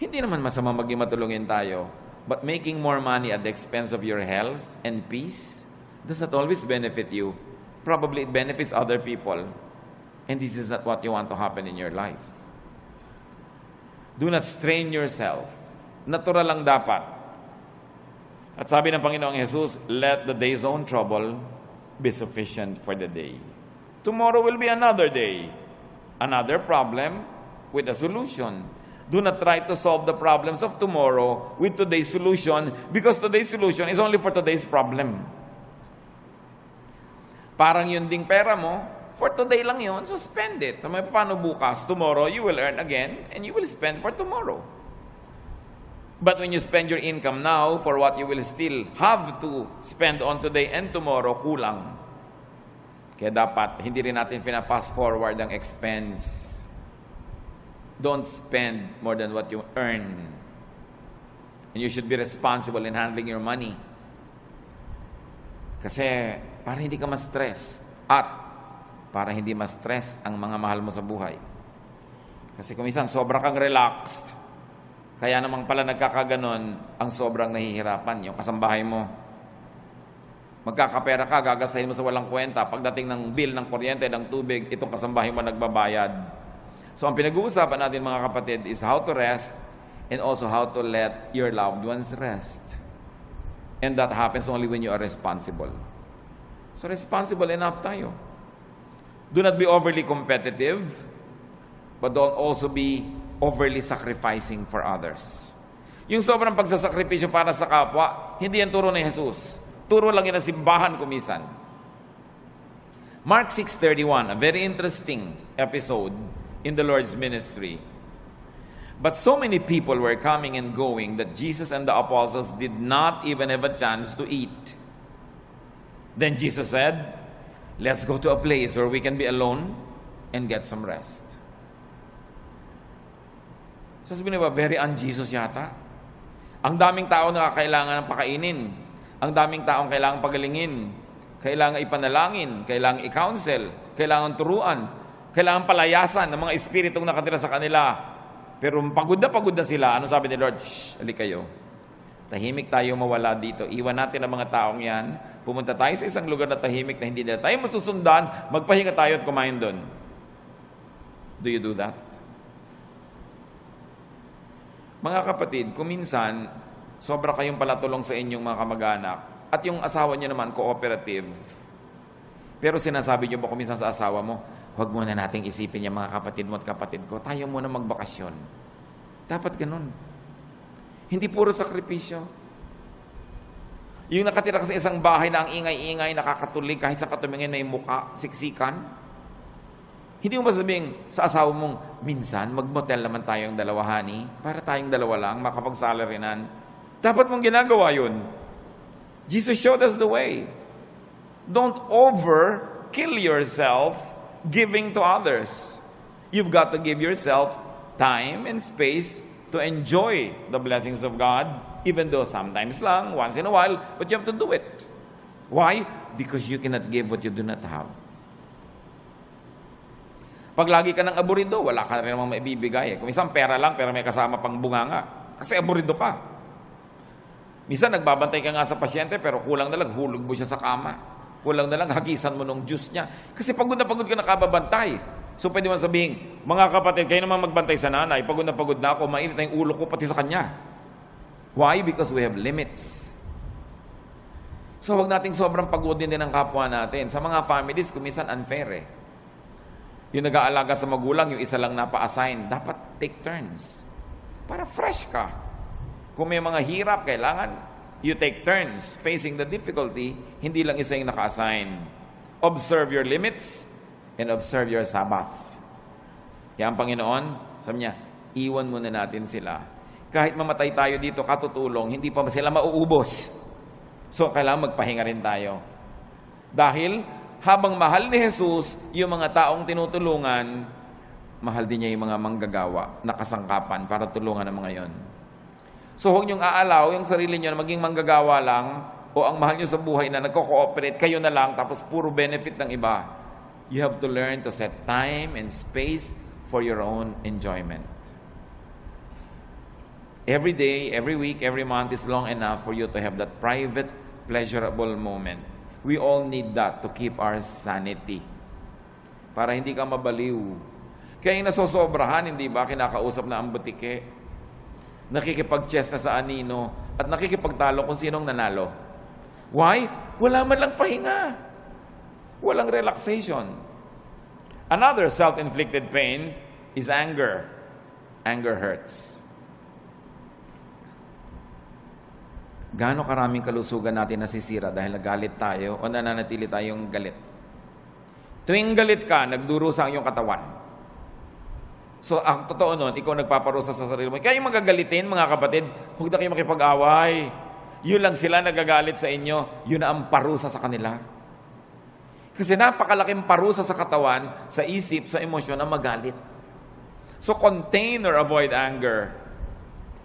Hindi naman masama maging matulungin tayo. But making more money at the expense of your health and peace does not always benefit you. Probably it benefits other people. And this is not what you want to happen in your life. Do not strain yourself. Natural lang dapat. At sabi ng Panginoong Jesus, let the day's own trouble be sufficient for the day. Tomorrow will be another day. Another problem with a solution. Do not try to solve the problems of tomorrow with today's solution because today's solution is only for today's problem. Parang yun ding pera mo, for today lang yun, so spend it. Paano bukas? Tomorrow, you will earn again and you will spend for tomorrow. But when you spend your income now for what you will still have to spend on today and tomorrow, kulang. Kaya dapat, hindi rin natin fast forward ang expense. Don't spend more than what you earn. And you should be responsible in handling your money. Kasi para hindi ka ma-stress at para hindi ma-stress ang mga mahal mo sa buhay. Kasi kung minsan sobra kang relaxed, kaya namang pala nagkakaganon ang sobrang nahihirapan yung kasambahay mo. Magkakapera ka, gagastahin mo sa walang kwenta. Pagdating ng bill ng kuryente, ng tubig, itong kasambahay mo nagbabayad. So ang pinag-uusapan natin mga kapatid is how to rest and also how to let your loved ones rest. And that happens only when you are responsible. So responsible enough tayo. Do not be overly competitive, but don't also be overly sacrificing for others. Yung sobrang pagsasakripisyo para sa kapwa, hindi yan turo ni Jesus. Turo lang yan ng simbahan kumisan. Mark 6:31, a very interesting episode in the Lord's ministry. But so many people were coming and going that Jesus and the apostles did not even have a chance to eat. Then Jesus said, let's go to a place where we can be alone and get some rest. Sasabihin ba, very un-Jesus yata? Ang daming tao na kailangan ng pakainin. Ang daming taong kailangan pagalingin. Kailangan ipanalangin. Kailangan i-counsel. Kailangan turuan. Kailangan palayasan ng mga espiritong nakatira sa kanila. Pero pagod na sila. Ano sabi ni Lord? Shh, halik kayo. Tahimik tayo mawala dito. Iwan natin ang mga taong yan. Pumunta tayo sa isang lugar na tahimik na hindi na tayo masusundan. Magpahinga tayo at kumain doon. Do you do that? Mga kapatid, kung minsan, sobra kayong palatulong sa inyong mga kamag-anak at yung asawa niyo naman, cooperative. Pero sinasabi niyo ba kung minsan sa asawa mo, huwag muna nating isipin yung mga kapatid mo at kapatid ko, tayo muna magbakasyon. Dapat ganun. Hindi puro sakripisyo. Yung nakatira ka sa isang bahay na ang ingay-ingay, nakakatulig, kahit sa katumingin may muka, siksikan. Hindi mo masabihin sa asawa mong, minsan, mag-motel naman tayong dalawa, honey, para tayong dalawa lang, makapag-salarinan. Dapat mong ginagawa yun. Jesus showed us the way. Don't kill yourself giving to others. You've got to give yourself time and space to enjoy the blessings of God, even though sometimes lang, once in a while, but you have to do it. Why? Because you cannot give what you do not have. Pag lagi ka ng aburido, wala ka rin namang maibibigay. Kung isang pera lang, pero may kasama pang bunganga. Kasi aburido ka. Minsan, nagbabantay ka nga sa pasyente, pero kulang na lang, hulog mo siya sa kama. Kulang na lang, hagisan mo ng juice niya. Kasi pagod na pagod ka nakababantay. So, pwede mo sabihin, mga kapatid, kayo naman magbantay sa nanay. Pagod na ako, mainit na yung ulo ko, pati sa kanya. Why? Because we have limits. So, wag nating sobrang pagodin din ang kapwa natin. Sa mga families, kumisan unfair eh. Yung nag-aalaga sa magulang, yung isa lang napa-assign, dapat take turns. Para fresh ka. Kung may mga hirap, kailangan you take turns facing the difficulty, hindi lang isa yung naka-assign. Observe your limits and observe your Sabbath. Yan, Panginoon, sabi niya, iwan muna natin sila. Kahit mamatay tayo dito, katutulong, hindi pa sila mauubos. So, kailangan magpahinga rin tayo. Dahil, habang mahal ni Jesus yung mga taong tinutulungan, mahal din niya yung mga manggagawa na kasangkapan para tulungan ang mga yon. So huwag niyong aalaw yung sarili niyo na maging manggagawa lang o ang mahal niyo sa buhay na nagko-cooperate, kayo na lang tapos puro benefit ng iba. You have to learn to set time and space for your own enjoyment. Every day, every week, every month is long enough for you to have that private, pleasurable moment. We all need that to keep our sanity. Para hindi ka mabaliw. Kaya yung nasosobrahan, hindi ba, kinakausap na ang butike, nakikipag-chess na sa anino, at nakikipagtalo kung sinong nanalo. Why? Wala man lang pahinga. Walang relaxation. Another self-inflicted pain is anger. Anger hurts. Gaano karaming kalusugan natin nasisira dahil nagalit tayo o nananatili tayong galit. Tuwing galit ka, nagdurusa ang iyong katawan. So, ang totoo nun, ikaw nagpaparusa sa sarili mo. Kaya yung magagalitin, mga kapatid, huwag na kayo makipag-away. Yun lang sila nagagalit sa inyo, yun na ang parusa sa kanila. Kasi napakalaking parusa sa katawan, sa isip, sa emosyon na magalit. So, contain or avoid anger.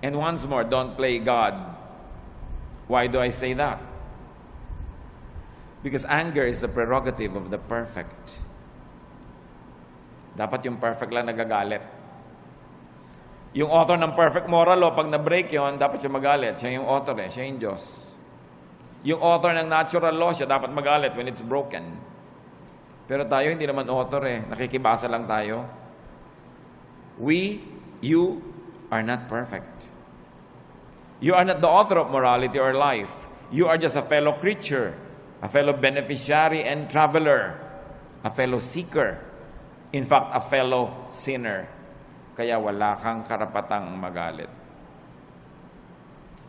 And once more, don't play God. Why do I say that? Because anger is the prerogative of the perfect. Dapat yung perfect lang nagagalit. Yung author ng perfect moral law, pag na-break yun, dapat siya magalit. Siya yung author siya yung Diyos. Yung author ng natural law, siya dapat magalit when it's broken. Pero tayo, hindi naman author nakikibasa lang tayo. You are not perfect. You are not the author of morality or life. You are just a fellow creature, a fellow beneficiary and traveler, a fellow seeker, in fact, a fellow sinner. Kaya wala kang karapatang magalit.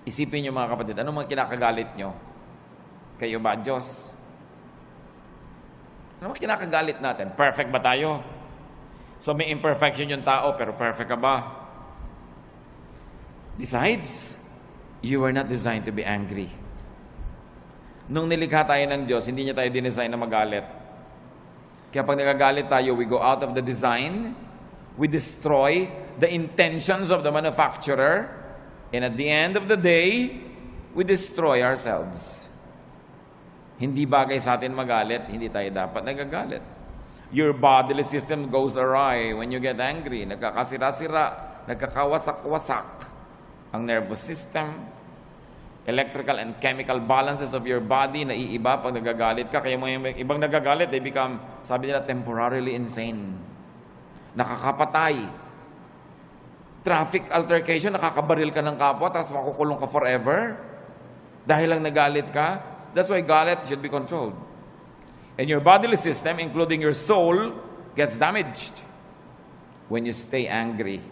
Isipin niyo mga kapatid, ano mga kinakagalit nyo? Kayo ba, Diyos? Ano mga kinakagalit natin? Perfect ba tayo? So may imperfection yung tao, pero perfect ka ba? Besides, you were not designed to be angry. Nung nilikha tayo ng Diyos, hindi niya tayo dinesign na magalit. Kaya pag nagagalit tayo, we go out of the design, we destroy the intentions of the manufacturer, and at the end of the day, we destroy ourselves. Hindi bagay sa atin magalit, hindi tayo dapat nagagalit. Your bodily system goes awry when you get angry. Nagkakasira-sira, nagkakawasak-wasak ang nervous system, electrical and chemical balances of your body naiiba pag nagagalit ka. Kaya mga ibang nagagalit, they become, sabi nila, temporarily insane. Nakakapatay. Traffic altercation, nakakabaril ka ng kapwa, tapos makukulong ka forever. Dahil lang nagalit ka. That's why galit should be controlled. And your bodily system, including your soul, gets damaged when you stay angry.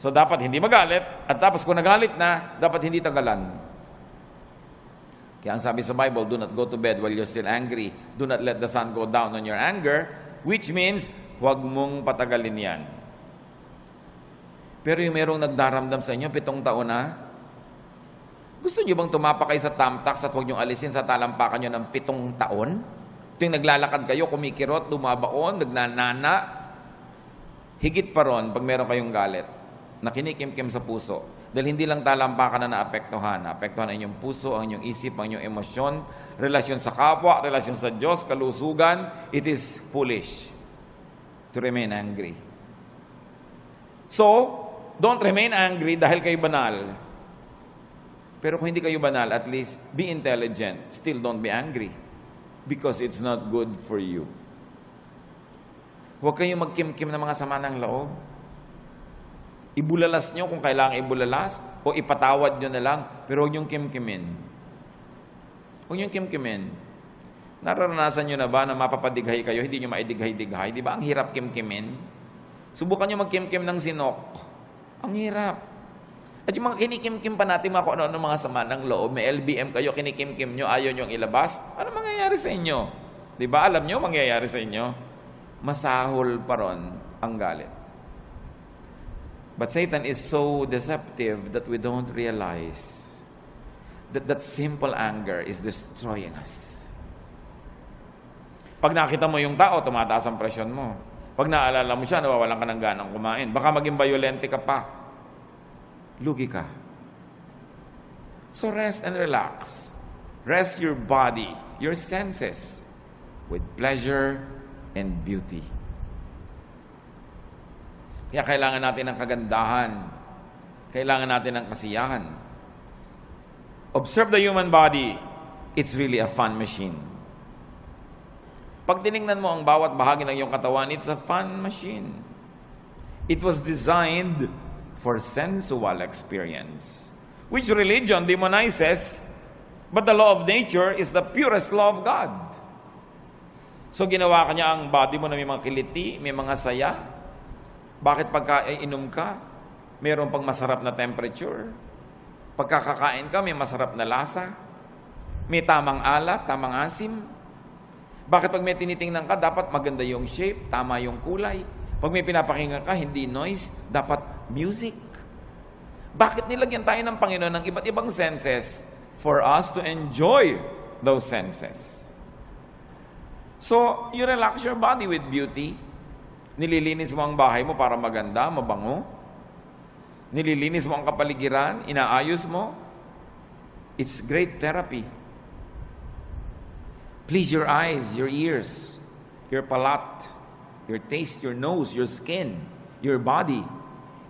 So dapat hindi magalit, at tapos kung nagalit na, dapat hindi tagalan. Kaya ang sabi sa Bible, do not go to bed while you're still angry. Do not let the sun go down on your anger, which means, huwag mong patagalin yan. Pero yung merong nagdaramdam sa inyo, 7 taon na, gusto nyo bang tumapak kayo sa tamtax at huwag nyo alisin sa talampakan nyo ng 7 taon? Ito yung naglalakad kayo, kumikirot, lumabaon, nagnanana. Higit pa ron pag meron kayong galit na kinikim-kim sa puso. Dahil hindi lang talampakan na naapektuhan. Naapektuhan ang inyong puso, ang inyong isip, ang inyong emosyon, relasyon sa kapwa, relasyon sa Diyos, kalusugan. It is foolish to remain angry. So, don't remain angry dahil kayo banal. Pero kung hindi kayo banal, at least be intelligent. Still don't be angry because it's not good for you. Huwag kayong magkim-kim ng mga sama ng loob. Ibulalas nyo kung kailangan ibulalas o ipatawad nyo na lang, pero huwag nyong kim-kimin. Huwag nyong kim-kimin. Nararanasan nyo na ba na mapapadighay kayo, hindi nyo maidighay-dighay? Di ba? Ang hirap kim-kimin. Subukan nyo mag-kim-kim ng sinok. Ang hirap. At yung mga kinikim-kim pa natin, mga kung ano mga sama ng loob, may LBM kayo, kinikim-kim nyo, ayaw nyo ilabas, ano mangyayari sa inyo? Di ba? Alam nyo mangyayari sa inyo? Masahol pa ron ang galit. But Satan is so deceptive that we don't realize that simple anger is destroying us. Pag nakita mo yung tao, tumataas ang presyon mo. Pag naalala mo siya, nawawalan ka ng ganang kumain. Baka maging violente ka pa. Lugi ka. So rest and relax. Rest your body, your senses, with pleasure and beauty. Kaya kailangan natin ng kagandahan. Kailangan natin ng kasiyahan. Observe the human body. It's really a fun machine. Pag tinignan mo ang bawat bahagi ng iyong katawan, it's a fun machine. It was designed for sensual experience, which religion demonizes, but the law of nature is the purest law of God. So ginawa ka niya ang body mo na may mga kiliti, may mga saya. Bakit pagka inom ka, mayroon pang masarap na temperature? Pagkakakain ka, may masarap na lasa? May tamang alat, tamang asim? Bakit pag may tinitingnan ka, dapat maganda yung shape, tama yung kulay? Pag may pinapakinggan ka, hindi noise, dapat music. Bakit nilagyan tayo ng Panginoon ng iba't ibang senses for us to enjoy those senses? So, you relax your body with beauty. Nililinis mo ang bahay mo para maganda, mabango. Nililinis mo ang kapaligiran, inaayos mo. It's great therapy. Please your eyes, your ears, your palate, your taste, your nose, your skin, your body.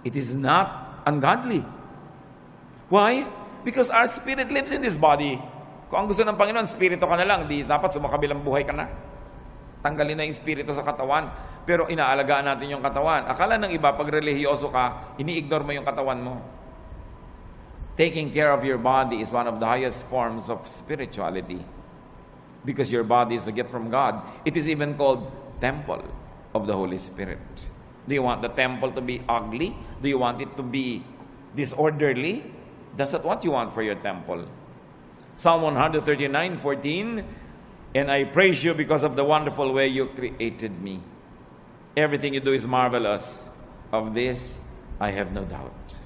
It is not ungodly. Why? Because our spirit lives in this body. Kung ang gusto ng Panginoon, spirito ka na lang, di dapat sumakabilang buhay ka na. Tanggalin na yung spirito sa katawan. Pero inaalagaan natin yung katawan. Akala ng iba, pag relihiyoso ka, ini-ignore mo yung katawan mo. Taking care of your body is one of the highest forms of spirituality. Because your body is a gift from God. It is even called temple of the Holy Spirit. Do you want the temple to be ugly? Do you want it to be disorderly? That's not what you want for your temple. Psalm 139:14, and I praise you because of the wonderful way you created me. Everything you do is marvelous. Of this, I have no doubt.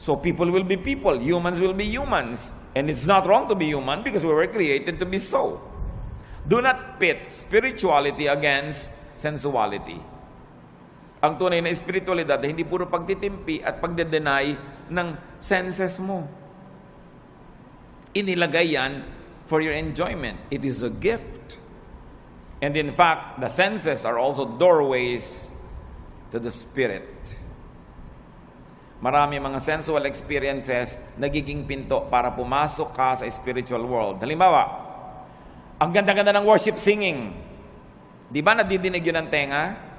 So people will be people, humans will be humans. And it's not wrong to be human because we were created to be so. Do not pit spirituality against sensuality. Ang tunay na espiritualidad ay hindi puro pagtitimpi at pagde-deny ng senses mo. Inilagay yan for your enjoyment. It is a gift. And in fact, the senses are also doorways to the spirit. Marami mga sensual experiences nagiging pinto para pumasok ka sa spiritual world. Halimbawa, ang ganda-ganda ng worship singing. Di ba nadidinig yun ng tenga?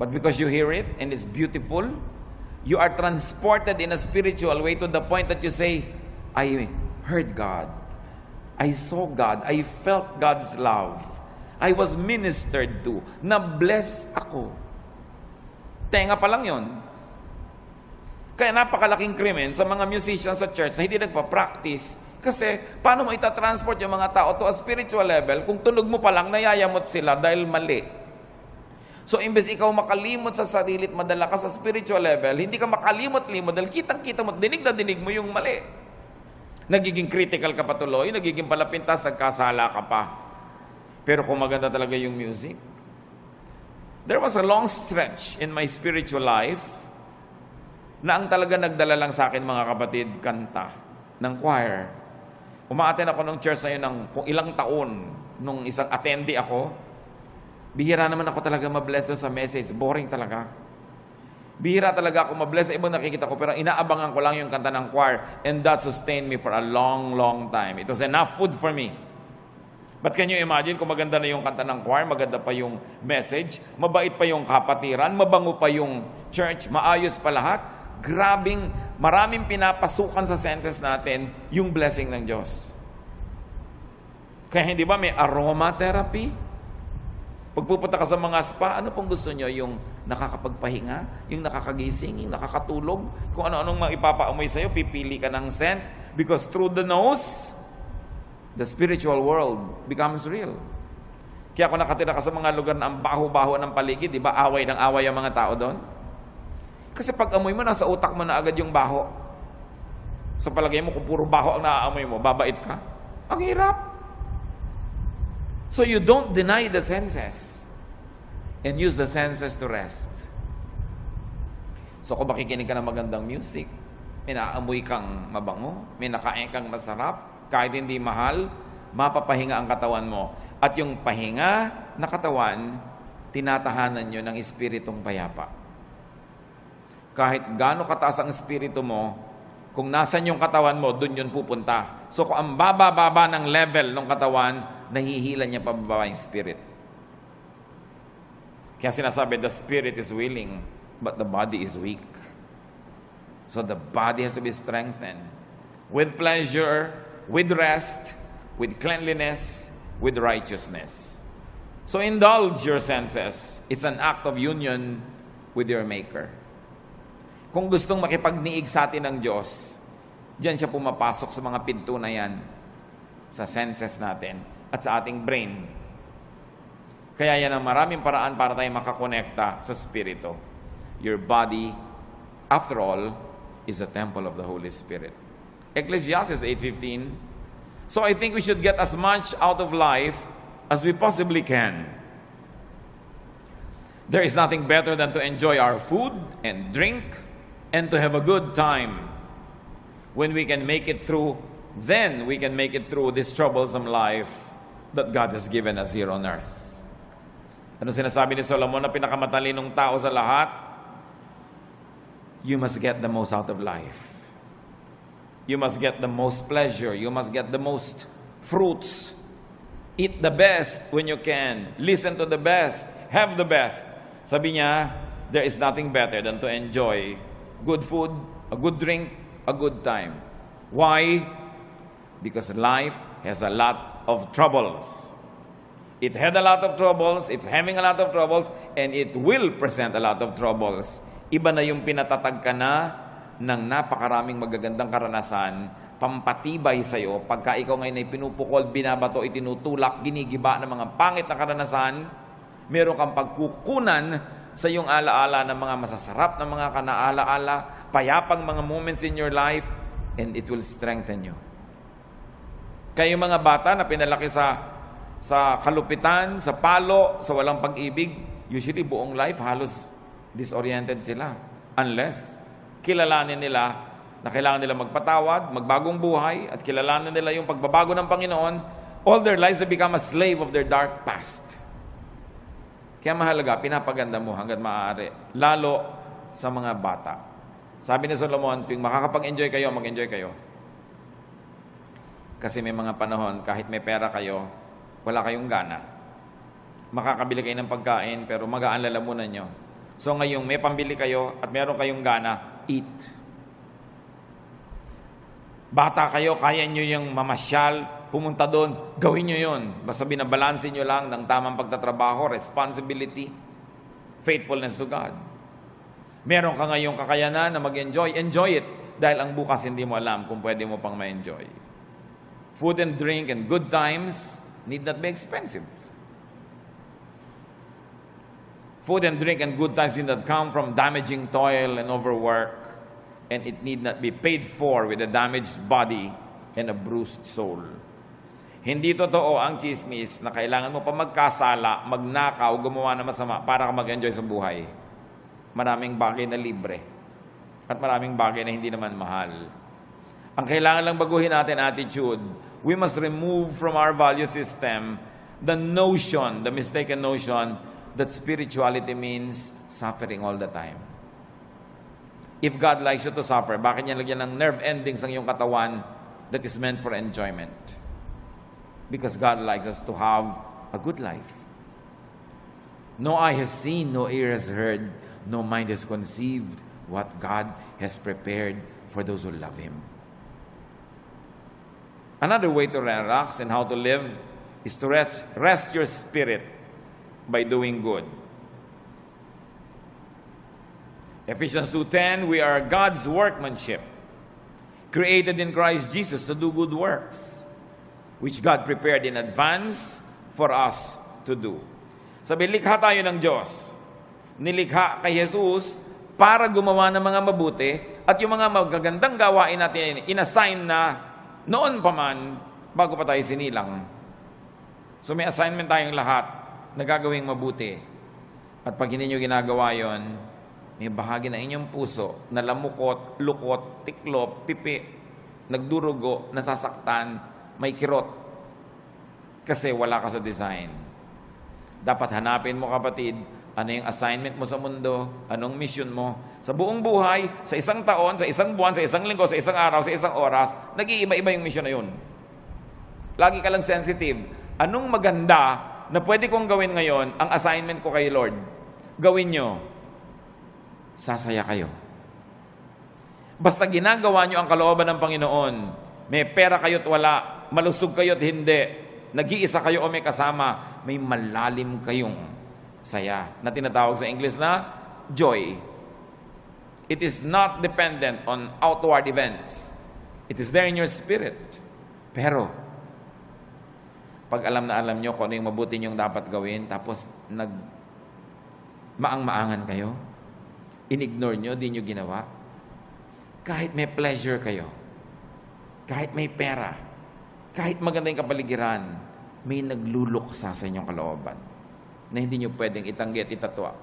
Because you hear it and it's beautiful, you are transported in a spiritual way to the point that you say, I heard God, I saw God, I felt God's love, I was ministered to, na-bless ako. Tenga pa lang yon. Kaya napakalaking krimen sa mga musicians sa church na hindi nagpa-practice. Kasi paano mo itatransport yung mga tao to a spiritual level kung tunog mo pa lang nayayamot sila dahil mali? So, imbes ikaw makalimot sa sarili at madala ka sa spiritual level, hindi ka makalimot-limot dahil kitang-kita mo, dinig na dinig mo yung mali. Nagiging critical ka pa tuloy, nagiging palapintas, nagkasala ka pa. Pero kung maganda talaga yung music, there was a long stretch in my spiritual life na ang talaga nagdala lang sa akin, mga kapatid, kanta ng choir. Umaattend ako ng church na yun ng kung ilang taon, nung isang attendee ako. Bihira naman ako talaga mabless sa message. Boring talaga. Bihira talaga ako mabless sa ibang nakikita ko, pero inaabangan ko lang yung kanta ng choir, and that sustained me for a long, long time. It was enough food for me. But can you imagine kung maganda na yung kanta ng choir, maganda pa yung message, mabait pa yung kapatiran, mabango pa yung church, maayos pa lahat? Grabing, maraming pinapasukan sa senses natin yung blessing ng Diyos. Kaya hindi ba may aromatherapy? Pagpupunta ka sa mga spa, ano pong gusto nyo? Yung nakakapagpahinga, yung nakakagising, yung nakakatulog, kung ano-anong maipapaamoy sa'yo, pipili ka ng scent. Because through the nose, the spiritual world becomes real. Kaya kung nakatira ka sa mga lugar na ang baho-baho ng paligid, di ba away ng away ang mga tao doon? Kasi pag amoy mo, nasa utak mo na agad yung baho. Sa palagay mo, kung puro baho ang naaamoy mo, babait ka? Ang hirap. So you don't deny the senses and use the senses to rest. So kung makikinig ka ng magandang music, may naamoy kang mabango, may nakain kang masarap, kahit hindi mahal, mapapahinga ang katawan mo. At yung pahinga na katawan, tinatahanan nyo ng espiritong payapa. Kahit gaano kataas ang espiritu mo, kung nasan yung katawan mo, dun yun pupunta. So kung ang baba-baba ng level ng katawan, nahihila niya pababa yung spirit. Kaya sinasabi, the spirit is willing, but the body is weak. So the body has to be strengthened. With pleasure, with rest, with cleanliness, with righteousness. So indulge your senses. It's an act of union with your Maker. Kung gustong makipagniig sa atin ng Diyos, diyan siya pumapasok sa mga pinto na yan, sa senses natin at sa ating brain. Kaya yan ang maraming paraan para tayo makakonekta sa Spirito. Your body, after all, is a temple of the Holy Spirit. Ecclesiastes 8:15. So I think we should get as much out of life as we possibly can. There is nothing better than to enjoy our food and drink and to have a good time. When we can make it through, then we can make it through this troublesome life that God has given us here on earth. Ano sinasabi ni Solomon na pinakamatalinong tao sa lahat? you must get the most out of life. You must get the most pleasure. You must get the most fruits. Eat the best when you can. Listen to the best. Have the best. Sabi niya, there is nothing better than to enjoy good food, a good drink, a good time. Why? Because life has a lot of troubles. It had a lot of troubles, it's having a lot of troubles, and it will present a lot of troubles. Iba na yung pinatatag ka na ng napakaraming magagandang karanasan, pampatibay sa'yo, pagka ikaw ngayon ay pinupukol, binabato, itinutulak, ginigiba ng mga pangit na karanasan, meron kang pagkukunan sa iyong alaala ng mga masasarap na mga kanaalaala, payapang mga moments in your life, and it will strengthen you. Kayo mga bata na pinalaki sa kalupitan, sa palo, sa walang pag-ibig, usually buong life halos disoriented sila. Unless kilalanin nila na kailangan nila magpatawad, magbagong buhay, at kilalanin nila yung pagbabago ng Panginoon, all their lives they become a slave of their dark past. Kaya mahalaga, pinapaganda mo hanggat maaari, lalo sa mga bata. Sabi ni Solomon, tuwing makakapag-enjoy kayo, mag-enjoy kayo. Kasi may mga panahon, kahit may pera kayo, wala kayong gana. Makakabili kayo ng pagkain, pero magaan lalamunan nyo. So ngayong may pambili kayo at meron kayong gana, eat. Bata kayo, kaya nyo yung mamasyal, pumunta doon, gawin nyo yun. Basta binabalansin nyo lang ng tamang pagtatrabaho, responsibility, faithfulness to God. Meron ka ngayong kakayanan na mag-enjoy, enjoy it. Dahil ang bukas hindi mo alam kung pwede mo pang ma-enjoy. Food and drink and good times need not be expensive. Food and drink and good times need not come from damaging toil and overwork, and it need not be paid for with a damaged body and a bruised soul. Hindi totoo ang chismis na kailangan mo pa magkasala, magnakaw, gumawa na masama para ka mag-enjoy sa buhay. Maraming bagay na libre at maraming bagay na hindi naman mahal. Ang kailangan lang baguhin natin attitude. We must remove from our value system the notion, the mistaken notion that spirituality means suffering all the time. If God likes you to suffer, bakit niya lagyan ng nerve endings ang iyong katawan that is meant for enjoyment? Because God likes us to have a good life. No eye has seen, no ear has heard, no mind has conceived what God has prepared for those who love Him. Another way to relax and how to live is to rest your spirit by doing good. Ephesians 2:10, we are God's workmanship, created in Christ Jesus to do good works, which God prepared in advance for us to do. Sabi, likha tayo ng Diyos. Nilikha kay Jesus para gumawa ng mga mabuti at yung mga magagandang gawain natin, inassign na noon pa man, bago pa tayo sinilang. So may assignment tayong lahat na gagawing mabuti. At pag hindi nyo ginagawa yon, may bahagi na inyong puso na lamukot, lukot, tiklop, pipi, nagdurugo, nasasaktan, may kirot. Kasi wala ka sa design. Dapat hanapin mo, kapatid, ano yung assignment mo sa mundo, anong mission mo. Sa buong buhay, sa isang taon, sa isang buwan, sa isang linggo, sa isang araw, sa isang oras, nag-iiba-iba yung mission na yun. Lagi ka lang sensitive. Anong maganda na pwede kong gawin ngayon, ang assignment ko kay Lord? Gawin nyo. Sasaya kayo. Basta ginagawa nyo ang kalooban ng Panginoon, may pera kayo't wala, malusog kayo't hindi, nag-iisa kayo o may kasama, may malalim kayong saya na tinatawag sa English na joy. It is not dependent on outward events. It is there in your spirit. Pero, pag alam nyo kung ano yung mabuti nyong dapat gawin, tapos maang-maangan kayo, inignore nyo, di nyo ginawa, kahit may pleasure kayo, kahit may pera, kahit maganda yung kapaligiran, may nagluluksa sa inyong kalooban na hindi nyo pwedeng itanggi at itatwa.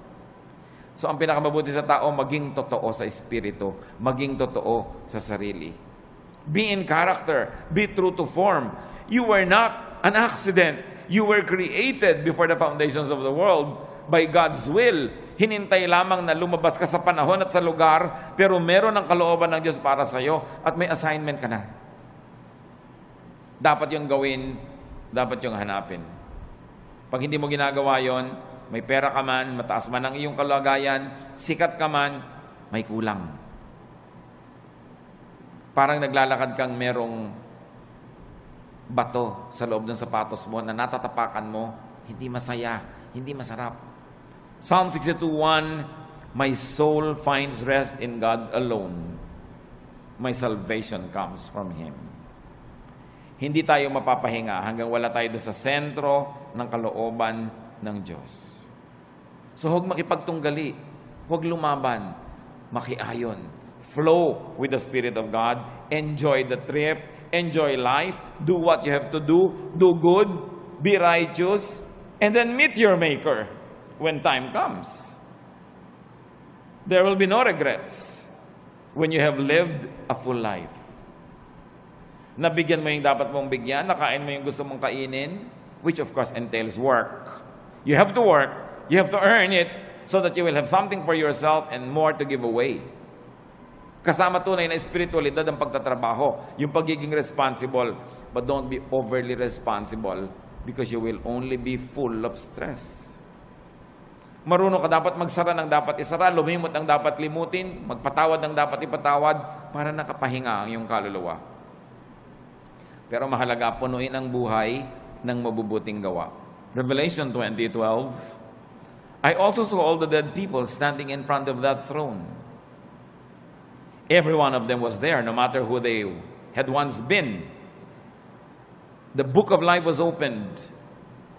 So, ang pinakamabuti sa tao, maging totoo sa espiritu, maging totoo sa sarili. Be in character, be true to form. You were not an accident. You were created before the foundations of the world by God's will. Hinintay lamang na lumabas ka sa panahon at sa lugar, pero meron ang kalooban ng Diyos para sa iyo at may assignment ka na. Dapat yung gawin, dapat yung hanapin. Pag hindi mo ginagawa yon, may pera ka man, mataas man ang iyong kalagayan, sikat ka man, may kulang. Parang naglalakad kang merong bato sa loob ng sapatos mo na natatapakan mo, hindi masaya, hindi masarap. Psalm 62:1, my soul finds rest in God alone. My salvation comes from Him. Hindi tayo mapapahinga hanggang wala tayo doon sa sentro ng kalooban ng Diyos. So huwag makipagtunggali, huwag lumaban, makiayon. Flow with the Spirit of God, enjoy the trip, enjoy life, do what you have to do good, be righteous, and then meet your Maker when time comes. There will be no regrets when you have lived a full life. Nabigyan mo yung dapat mong bigyan, nakain mo yung gusto mong kainin, which of course entails work. You have to work, you have to earn it, so that you will have something for yourself and more to give away. Kasama tunay na espiritualidad ang pagtatrabaho, yung pagiging responsible, but don't be overly responsible because you will only be full of stress. Marunong ka dapat magsara ng dapat isara, lumimot ang dapat limutin, magpatawad ng dapat ipatawad para nakapahinga ang iyong kaluluwa. Pero mahalaga, punuin ang buhay ng mabubuting gawa. Revelation 20:12, I also saw all the dead people standing in front of that throne. Every one of them was there, no matter who they had once been. The book of life was opened.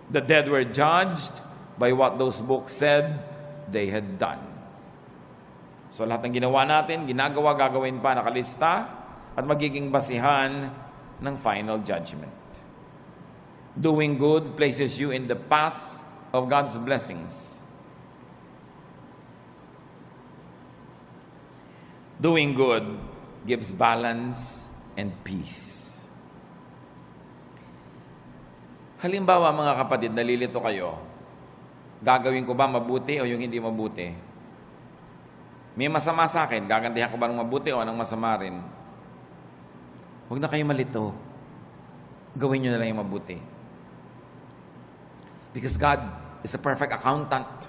The dead were judged by what those books said they had done. So lahat ng ginawa natin, ginagawa, gagawin pa, nakalista, at magiging basihan ng final judgment. Doing good places you in the path of God's blessings. Doing good gives balance and peace. Halimbawa mga kapatid, nalilito kayo, gagawin ko ba mabuti o yung hindi mabuti? May masama sa akin, gagantihan ko ba ng mabuti o ng masama rin? Huwag na kayo malito. Gawin nyo na lang yung mabuti. Because God is a perfect accountant.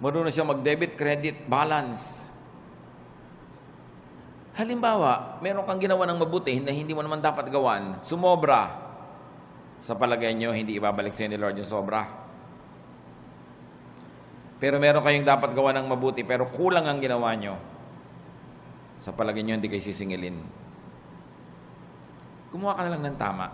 Marunong siya mag-debit, credit, balance. Halimbawa, meron kang ginawa ng mabuti na hindi mo naman dapat gawan, sumobra. Sa palagay nyo, hindi ibabalik sa ni Lord yung sobra. Pero meron kayong dapat gawa ng mabuti, pero kulang ang ginawa nyo. Sa palagay nyo, hindi kayo sisingilin. Kumuha ka na lang ng tama.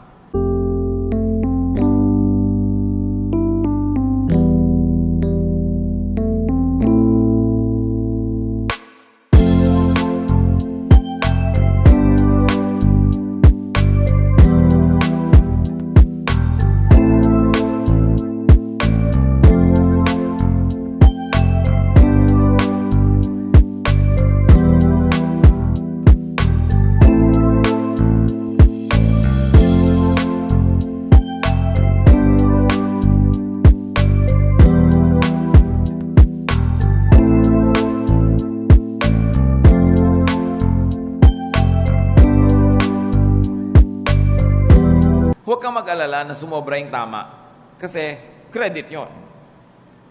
Huwag kang mag-alala na sumobra yung tama. Kasi credit yon.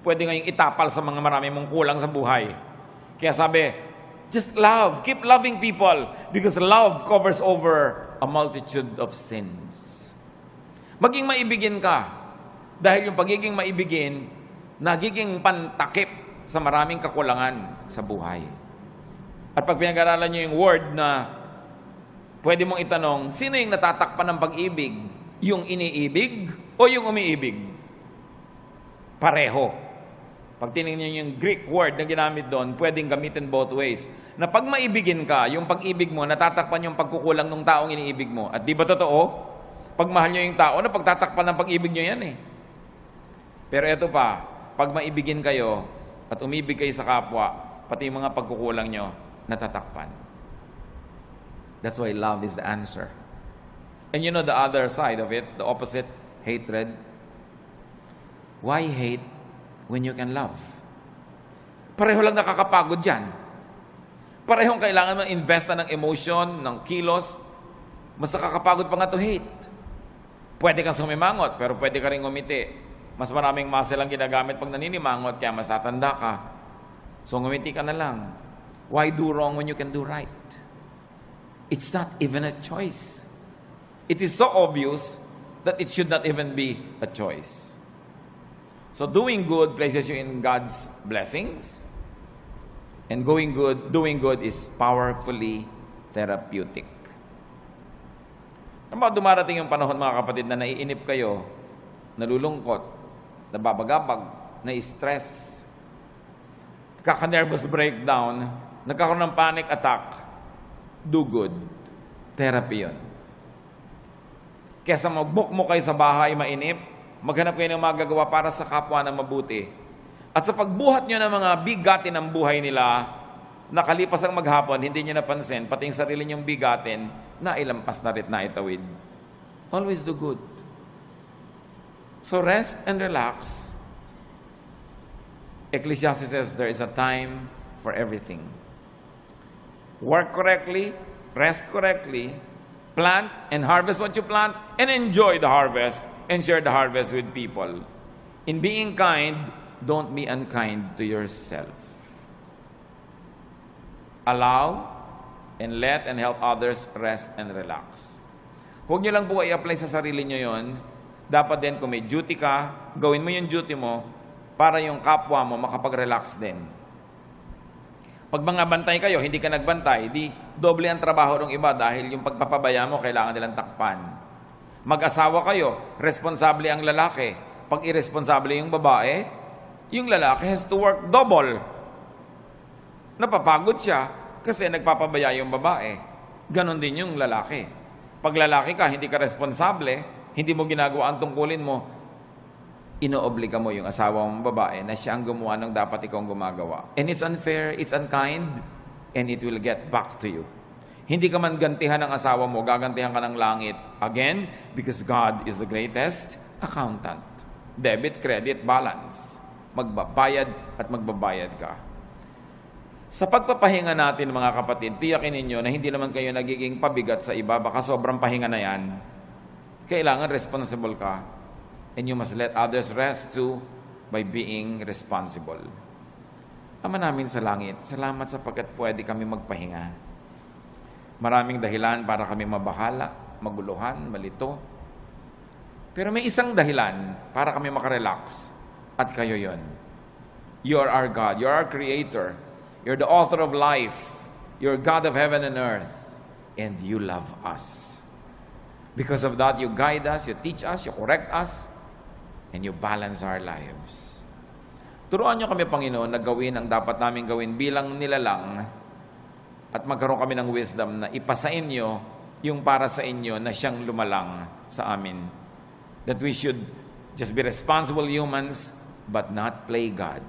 Pwede ngayong itapal sa mga marami mong kulang sa buhay. Kaya sabi, just love. Keep loving people. Because love covers over a multitude of sins. Maging maibigin ka. Dahil yung pagiging maibigin, nagiging pantakip sa maraming kakulangan sa buhay. At pag pinag-aralan nyo yung word na pwede mong itanong, sino yung natatakpan ng pag-ibig? Yung iniibig o yung umiibig? Pareho. Pag tinignan nyo yung Greek word na ginamit doon, pwedeng gamitin both ways. Na pag maibigin ka, yung pag-ibig mo, natatakpan yung pagkukulang ng taong iniibig mo. At di ba totoo? Pag mahal nyo yung tao, na pagtatakpan ng pag-ibig nyo yan eh. Pero eto pa, pag maibigin kayo at umibig kayo sa kapwa, pati yung mga pagkukulang nyo, natatakpan. That's why love is the answer. And you know the other side of it, the opposite, hatred. Why hate? when you can love. Pareho lang nakakapagod yan. Parehong kailangan mong investa ng emotion, ng kilos. Mas nakakapagod pa nga to hate. Pwede kang sumimangot, pero pwede ka rin ngumiti. Mas maraming muscle ang ginagamit pag naninimangot, kaya mas tatanda ka. So ngumiti ka na lang. Why do wrong when you can do right? It's not even a choice. It is so obvious that it should not even be a choice. So doing good places you in God's blessings. And doing good is powerfully therapeutic. Ano ba dumarating yung panahon, mga kapatid, na naiinip kayo, nalulungkot, nababagabag, na-stress, kaka-nervous breakdown, nagkakaroon ng panic attack? Do good. Therapy yun. Kesa mag-book mo kayo sa bahay, mainip, maghanap kayo ng magagawa para sa kapwa na mabuti. At sa pagbuhat nyo ng mga bigatin ng buhay nila, nakalipas ang maghapon, hindi nyo napansin, pati yung sarili nyong bigatin, nailampas na rin na itawid. Always do good. So rest and relax. Ecclesiastes says there is a time for everything. Work correctly, rest correctly, plant and harvest what you plant, and enjoy the harvest and share the harvest with people. In being kind, don't be unkind to yourself. Allow and let and help others rest and relax. Huwag nyo lang po i-apply sa sarili nyo yon. Dapat din kung may duty ka, gawin mo yung duty mo para yung kapwa mo makapag-relax din. Pag mga bantay kayo, hindi ka nagbantay, di doble ang trabaho ng iba dahil yung pagpapabaya mo, kailangan nilang takpan. Mag-asawa kayo, responsable ang lalaki. Pag irresponsable yung babae, yung lalaki has to work double. Napapagod siya kasi nagpapabaya yung babae. Ganon din yung lalaki. Pag lalaki ka, hindi ka responsable, hindi mo ginagawa ang tungkulin mo, inoobliga mo yung asawa mong babae na siya ang gumawa ng dapat ikaw ang gumagawa. And it's unfair, it's unkind, and it will get back to you. Hindi ka man gantihan ng asawa mo, gagantihan ka ng langit. Again, because God is the greatest accountant. Debit, credit, balance. Magbabayad at magbabayad ka. Sa pagpapahinga natin, mga kapatid, tiyakin ninyo na hindi naman kayo nagiging pabigat sa iba, baka sobrang pahinga na yan. Kailangan responsible ka. And you must let others rest too by being responsible. Ama namin sa langit, salamat sapagkat pwede kami magpahinga. Maraming dahilan para kami mabahala, maguluhan, malito. Pero may isang dahilan para kami makarelax. At kayo yon. You are our God. You are our Creator. You're the author of life. You're God of heaven and earth. And you love us. Because of that, you guide us, you teach us, you correct us, and you balance our lives. Turuan niyo kami, Panginoon, na gawin ang dapat namin gawin bilang nilalang at magkaroon kami ng wisdom na ipasa inyo yung para sa inyo na siyang lumalang sa amin. That we should just be responsible humans but not play God.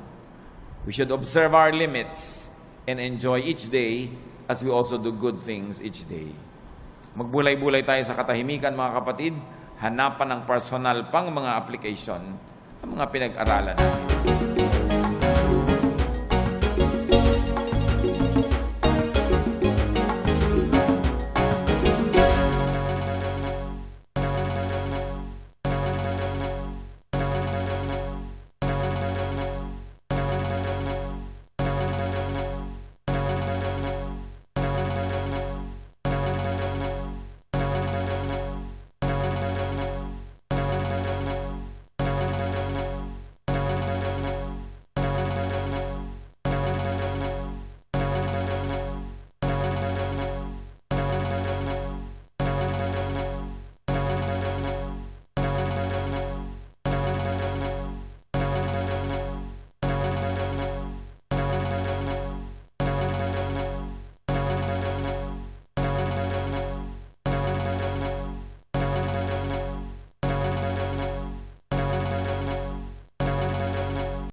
We should observe our limits and enjoy each day as we also do good things each day. Magbulay-bulay tayo sa katahimikan, mga kapatid, hanapan ng personal pang mga application ang mga pinag-aralan natin.